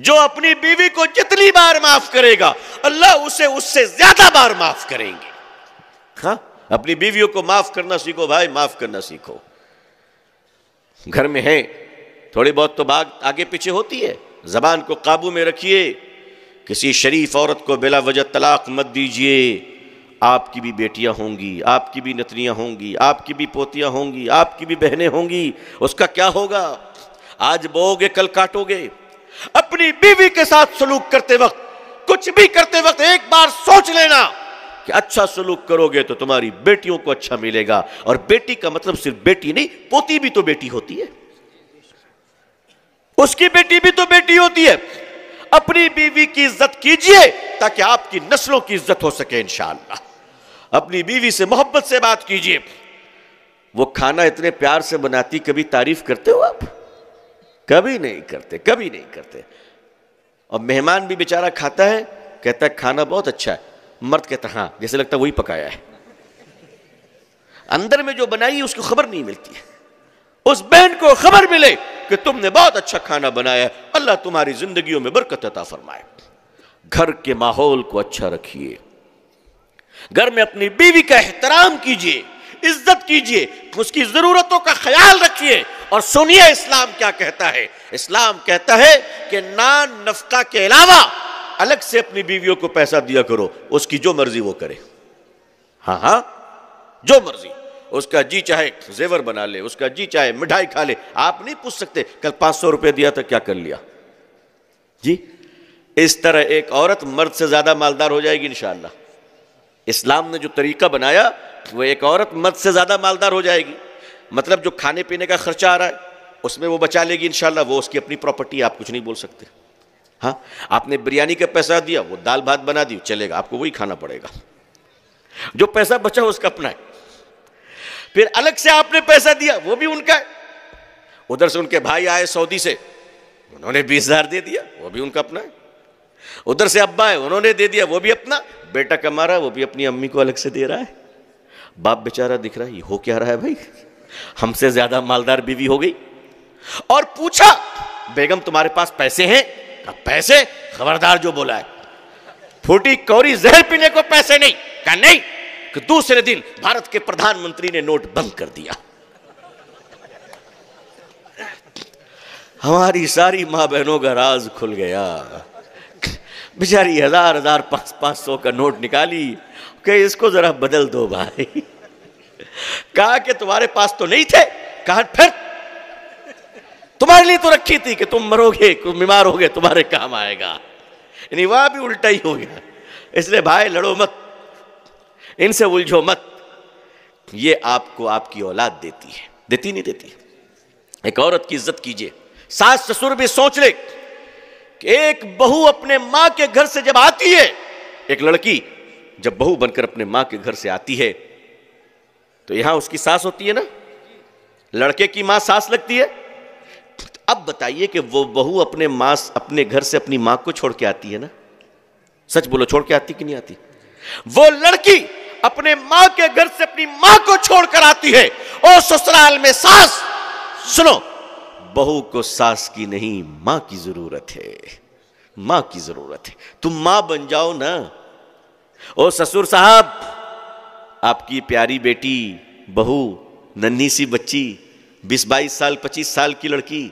جو اپنی بیوی کو جتنی بار معاف کرے گا اللہ اسے اس سے زیادہ بار معاف کریں گے۔ ہاں، اپنی بیویوں کو معاف کرنا سیکھو بھائی، معاف کرنا سیکھو۔ گھر میں ہے تھوڑی بہت تو بات آگے پیچھے ہوتی ہے، زبان کو قابو میں رکھیے، کسی شریف عورت کو بلا وجہ طلاق مت دیجیے، آپ کی بھی بیٹیاں ہوں گی، آپ کی بھی نتنیاں ہوں گی، آپ کی بھی پوتیاں ہوں گی، آپ کی بھی بہنیں ہوں گی، اس کا کیا ہوگا؟ آج بوؤ گے کل کاٹو گے۔ اپنی بیوی کے ساتھ سلوک کرتے وقت، کچھ بھی کرتے وقت ایک بار سوچ لینا کہ اچھا سلوک کرو گے تو تمہاری بیٹیوں کو اچھا ملے گا، اور بیٹی کا مطلب صرف بیٹی نہیں، پوتی بھی تو بیٹی ہوتی ہے، اس کی بیٹی بھی تو بیٹی ہوتی ہے۔ اپنی بیوی کی عزت کیجئے تاکہ آپ کی نسلوں کی عزت ہو سکے انشاءاللہ۔ اپنی بیوی سے محبت سے بات کیجئے۔ وہ کھانا اتنے پیار سے بناتی، کبھی تعریف کرتے ہو آپ؟ کبھی نہیں کرتے، کبھی نہیں کرتے۔ اور مہمان بھی بیچارہ کھاتا ہے، کہتا ہے کھانا بہت اچھا ہے، مرد کہتا ہے ہاں، جیسے لگتا ہے وہی پکایا ہے۔ اندر میں جو بنائی اس کو خبر نہیں ملتی ہے۔ اس بہن کو خبر ملے کہ تم نے بہت اچھا کھانا بنایا ہے، اللہ تمہاری زندگیوں میں برکت عطا فرمائے۔ گھر کے ماحول کو اچھا رکھیے، گھر میں اپنی بیوی کا احترام کیجئے، عزت کیجئے، اس کی ضرورتوں کا خیال رکھیے۔ اور سنیے اسلام کیا کہتا ہے۔ اسلام کہتا ہے کہ نان نفقہ کے علاوہ الگ سے اپنی بیویوں کو پیسہ دیا کرو، اس کی جو مرضی وہ کرے۔ ہاں ہاں، جو مرضی، اس کا جی چاہے زیور بنا لے، اس کا جی چاہے مٹھائی کھا لے، آپ نہیں پوچھ سکتے کل 500 روپے دیا تھا کیا کر لیا جی۔ اس طرح ایک عورت مرد سے زیادہ مالدار ہو جائے گی انشاءاللہ۔ اسلام نے جو طریقہ بنایا وہ ایک عورت مرد سے زیادہ مالدار ہو جائے گی۔ مطلب جو کھانے پینے کا خرچہ آ رہا ہے اس میں وہ بچا لے گی انشاءاللہ، وہ اس کی اپنی پراپرٹی، آپ کچھ نہیں بول سکتے۔ ہاں، آپ نے بریانی کا پیسہ دیا، وہ دال بھات بنا دی، چلے گا، آپ کو وہی کھانا پڑے گا۔ جو پیسہ بچا اس کا اپنا ہے۔ پھر الگ سے آپ نے پیسہ دیا، وہ بھی ان کا ہے۔ ادھر سے ان کے بھائی آئے سعودی سے، انہوں نے 20,000 دے دیا، وہ بھی ان کا اپنا ہے۔ ادھر سے ابا ہے، انہوں نے دے دیا، وہ بھی اپنا۔ بیٹا کما رہا ہے، وہ بھی اپنی امی کو الگ سے دے رہا ہے۔ باپ بیچارہ دکھ رہا ہے، یہ ہو کیا رہا ہے بھائی، ہم سے زیادہ مالدار بیوی ہو گئی۔ اور پوچھا بیگم تمہارے پاس پیسے ہیں؟ کہا پیسے؟ خبردار جو بولا ہے، پھوٹی کوری زہر پینے کو پیسے نہیں۔ کہا نہیں، کہ دوسرے دن بھارت کے پردھان منتری نے نوٹ بند کر دیا۔ ہماری ساری ماں بہنوں کا راز کھل گیا۔ بیچاری 1000 500 کا نوٹ نکالی کہ اس کو ذرا بدل دو بھائی۔ کہا کہ تمہارے پاس تو نہیں تھے؟ کہا پھر تمہارے لیے تو رکھی تھی کہ تم مرو گے، بیمار ہوگے، تمہارے کام آئے گا۔ یعنی وہاں بھی الٹا ہی ہو گیا۔ اس لیے بھائی لڑو مت، ان سے الجھو مت، یہ آپ کو آپ کی اولاد دیتی ہے، دیتی نہیں دیتی۔ ایک عورت کی عزت کیجئے۔ ساس سسر بھی سوچ لے کہ ایک بہو اپنے ماں کے گھر سے جب آتی ہے، ایک لڑکی جب بہو بن کر اپنے ماں کے گھر سے آتی ہے تو یہاں اس کی ساس ہوتی ہے نا، لڑکے کی ماں ساس لگتی ہے۔ اب بتائیے کہ وہ بہو اپنے گھر سے اپنی ماں کو چھوڑ کے آتی ہے نا، سچ بولو، چھوڑ کے آتی کہ نہیں آتی؟ وہ لڑکی اپنے ماں کے گھر سے اپنی ماں کو چھوڑ کر آتی ہے، اور سسرال میں ساس، سنو، بہو کو ساس کی نہیں ماں کی ضرورت ہے، ماں کی ضرورت ہے۔ تم ماں بن جاؤ نا۔ او سسر صاحب، آپ کی پیاری بیٹی، بہو، ننھی سی بچی، 20-22 سال 25 سال کی لڑکی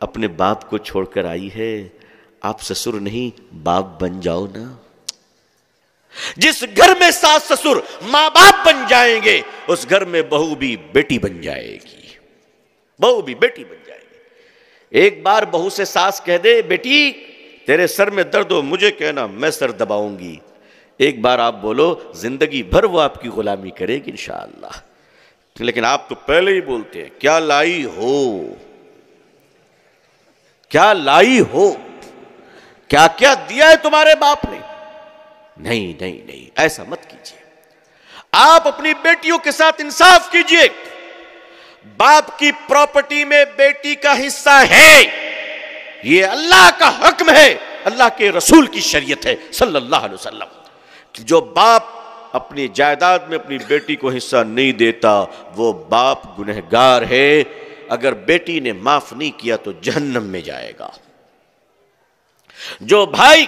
اپنے باپ کو چھوڑ کر آئی ہے، آپ سسر نہیں باپ بن جاؤ نا۔ جس گھر میں ساس سسر ماں باپ بن جائیں گے، اس گھر میں بہو بھی بیٹی بن جائے گی، بہو بھی بیٹی بن جائے گی۔ ایک بار بہو سے ساس کہہ دے بیٹی تیرے سر میں درد ہو مجھے کہنا، میں سر دباؤں گی۔ ایک بار آپ بولو، زندگی بھر وہ آپ کی غلامی کرے گی انشاءاللہ۔ لیکن آپ تو پہلے ہی بولتے ہیں کیا لائی ہو، کیا لائی ہو، کیا کیا دیا ہے تمہارے باپ نے۔ نہیں نہیں نہیں، ایسا مت کیجیے۔ آپ اپنی بیٹیوں کے ساتھ انصاف کیجیے۔ باپ کی پراپرٹی میں بیٹی کا حصہ ہے، یہ اللہ کا حکم ہے، اللہ کے رسول کی شریعت ہے صلی اللہ علیہ وسلم۔ جو باپ اپنی جائیداد میں اپنی بیٹی کو حصہ نہیں دیتا وہ باپ گنہگار ہے، اگر بیٹی نے معاف نہیں کیا تو جہنم میں جائے گا۔ جو بھائی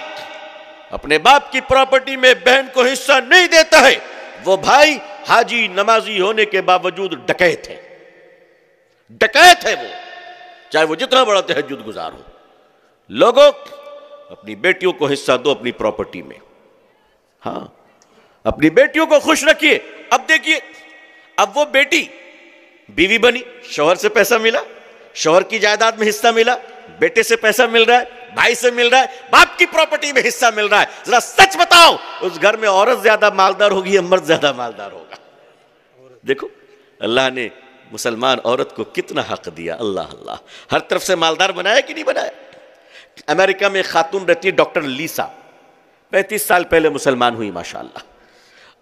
اپنے باپ کی پراپرٹی میں بہن کو حصہ نہیں دیتا ہے وہ بھائی حاجی نمازی ہونے کے باوجود ڈکیت ہے، ڈکیت ہے وہ، چاہے وہ جتنا بڑا تہجد گزار ہو۔ لوگوں اپنی بیٹیوں کو حصہ دو اپنی پراپرٹی میں. ہاں اپنی بیٹیوں کو خوش رکھیے. اب دیکھیے اب وہ بیٹی بیوی بنی, شوہر سے پیسہ ملا, شوہر کی جائیداد میں حصہ ملا, بیٹے سے پیسہ مل رہا ہے, بھائی سے مل رہا ہے, باپ کی پراپرٹی میں حصہ مل رہا ہے. ذرا سچ بتاؤ اس گھر میں عورت زیادہ مالدار ہوگی یا مرد زیادہ مالدار ہوگا؟ دیکھو اللہ نے مسلمان عورت کو کتنا حق دیا. اللہ اللہ, ہر طرف سے مالدار بنایا کہ نہیں بنایا؟ امریکہ میں خاتون رہتی ہے ڈاکٹر لیسا, 35 سال پہلے مسلمان ہوئی ماشاءاللہ.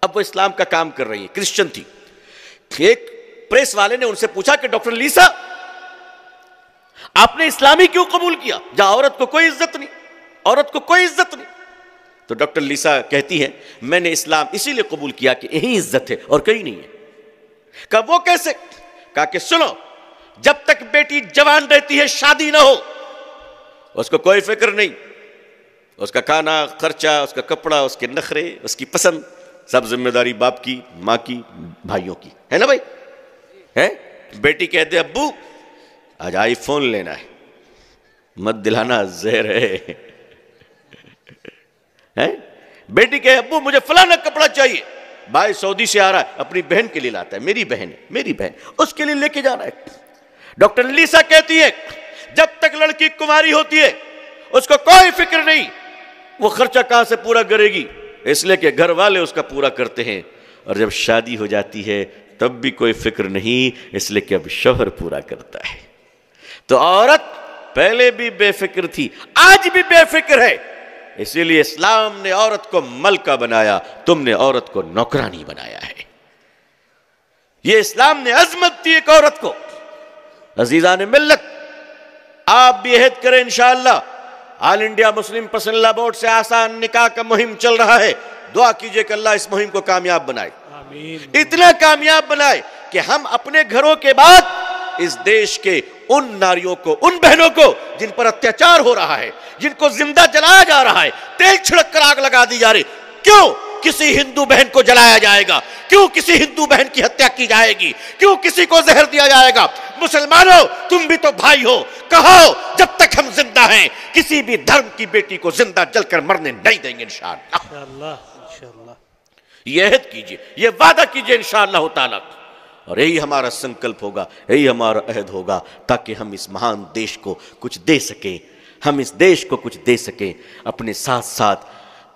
اب وہ اسلام کا کام کر رہی ہے, کرسچن تھی. ایک پریس والے نے ان سے پوچھا کہ ڈاکٹر لیسا آپ نے اسلامی کیوں قبول کیا جہاں عورت کو کوئی عزت نہیں, عورت کو کوئی عزت نہیں؟ تو ڈاکٹر لیسا کہتی ہے میں نے اسلام اسی لیے قبول کیا کہ یہی عزت ہے اور کہیں نہیں ہے. کہا وہ کیسے؟ کہا کہ سنو, جب تک بیٹی جوان رہتی ہے شادی نہ ہو اس کو کوئی فکر نہیں, اس کا کھانا خرچہ, اس کا کپڑا, اس کے نخرے, اس کی پسند, سب ذمہ داری باپ کی, ماں کی, بھائیوں کی, ہے نا بھائی؟ ہے بیٹی کہتے ابو آج آئی فون لینا ہے, مت دلانا زہر ہے. بیٹی کہے ابو مجھے فلانا کپڑا چاہیے, بھائی سعودی سے آ رہا ہے اپنی بہن کے لیے لاتا ہے, میری بہن ہے, میری بہن, اس کے لیے لے کے جا رہا ہے. ڈاکٹر لیسا کہتی ہے جب تک لڑکی کماری ہوتی ہے اس کو کوئی فکر نہیں وہ خرچہ کہاں سے پورا کرے گی, اس لیے کہ گھر والے اس کا پورا کرتے ہیں, اور جب شادی ہو جاتی ہے تب بھی کوئی فکر نہیں, اس لیے کہ اب شوہر پورا کرتا ہے. تو عورت پہلے بھی بے فکر تھی, آج بھی بے فکر ہے, اسی لیے اسلام نے عورت کو ملکہ بنایا, تم نے عورت کو نوکرانی بنایا ہے. یہ اسلام نے عظمت دی ایک عورت کو. عزیزان ملت, آپ بھی عہد کریں انشاءاللہ. آل انڈیا مسلم پرسنل لا بورڈ سے آسان نکاح کا مہم چل رہا ہے, دعا کیجئے کہ اللہ اس مہم کو کامیاب بنائے, اتنا کامیاب بنائے کہ ہم اپنے گھروں کے بعد اس دیش کے ان ناریوں کو, ان بہنوں کو جن پر اتیاچار ہو رہا ہے, جن کو زندہ جلایا جا رہا ہے, تیل چھڑک کر آگ لگا دی جا رہی, کیوں کسی ہندو بہن کو جلایا جائے گا؟ کیوں کسی ہندو بہن کی ہتیا کی جائے گی؟ کیوں کسی کو زہر دیا جائے گا؟ مسلمانوں تم بھی تو بھائی ہو, کہو جب تک ہم زندہ ہیں کسی بھی دھرم کی بیٹی کو زندہ جل کر مرنے نہیں دیں گے انشاءاللہ. یہ عہد کیجئے, یہ وعدہ کیجئے انشاءاللہ تعالی, اور یہی ہمارا سنکلپ ہوگا, یہی ہمارا عہد ہوگا, تاکہ ہم اس مہان دیش کو کچھ دے سکیں, ہم اس دیش کو کچھ دے سکیں, اپنے ساتھ ساتھ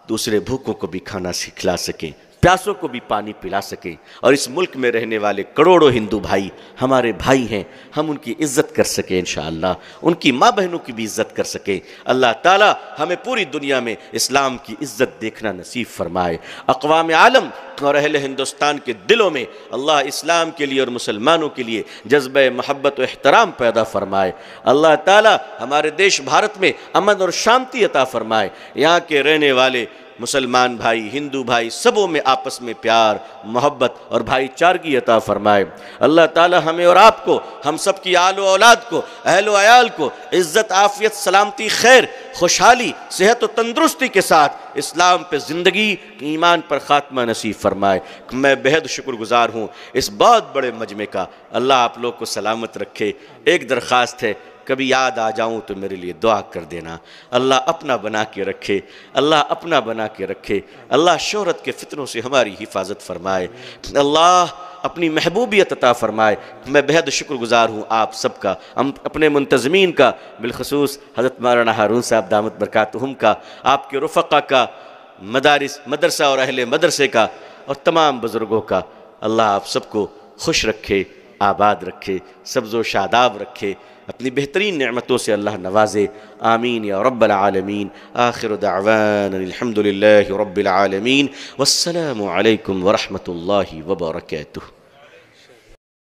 دوسرے بھوکوں کو بھی کھانا کھلا سکیں, پیاسوں کو بھی پانی پلا سکیں, اور اس ملک میں رہنے والے کروڑوں ہندو بھائی ہمارے بھائی ہیں, ہم ان کی عزت کر سکیں انشاءاللہ, ان کی ماں بہنوں کی بھی عزت کر سکیں. اللہ تعالی ہمیں پوری دنیا میں اسلام کی عزت دیکھنا نصیب فرمائے. اقوام عالم اور اہل ہندوستان کے دلوں میں اللہ اسلام کے لیے اور مسلمانوں کے لیے جذبہ محبت و احترام پیدا فرمائے. اللہ تعالی ہمارے دیش بھارت میں امن اور شانتی عطا فرمائے. یہاں کے رہنے والے مسلمان بھائی, ہندو بھائی, سبوں میں آپس میں پیار, محبت اور بھائی چارگی عطا فرمائے. اللہ تعالی ہمیں اور آپ کو, ہم سب کی آل و اولاد کو, اہل و عیال کو عزت, عافیت, سلامتی, خیر, خوشحالی, صحت و تندرستی کے ساتھ اسلام پہ زندگی, ایمان پر خاتمہ نصیب فرمائے. میں بہت شکر گزار ہوں اس بہت بڑے مجمع کا. اللہ آپ لوگ کو سلامت رکھے. ایک درخواست ہے, کبھی یاد آ جاؤں تو میرے لیے دعا کر دینا. اللہ اپنا بنا کے رکھے, اللہ اپنا بنا کے رکھے. اللہ شہرت کے فتنوں سے ہماری حفاظت فرمائے. اللہ اپنی محبوبیت عطا فرمائے. میں بہت شکر گزار ہوں آپ سب کا, ہم اپنے منتظمین کا, بالخصوص حضرت مولانا ہارون صاحب دامت برکاتہم کا, آپ کے رفقا کا, مدرسہ اور اہل مدرسے کا, اور تمام بزرگوں کا. اللہ آپ سب کو خوش رکھے, آباد رکھے, سبز و شاداب رکھے, اپنی بہترین نعمتوں سے اللہ نوازے. آمین یا رب العالمین. آخر دعوانا الحمدللہ رب العالمین, والسلام علیکم ورحمۃ اللہ وبرکاتہ.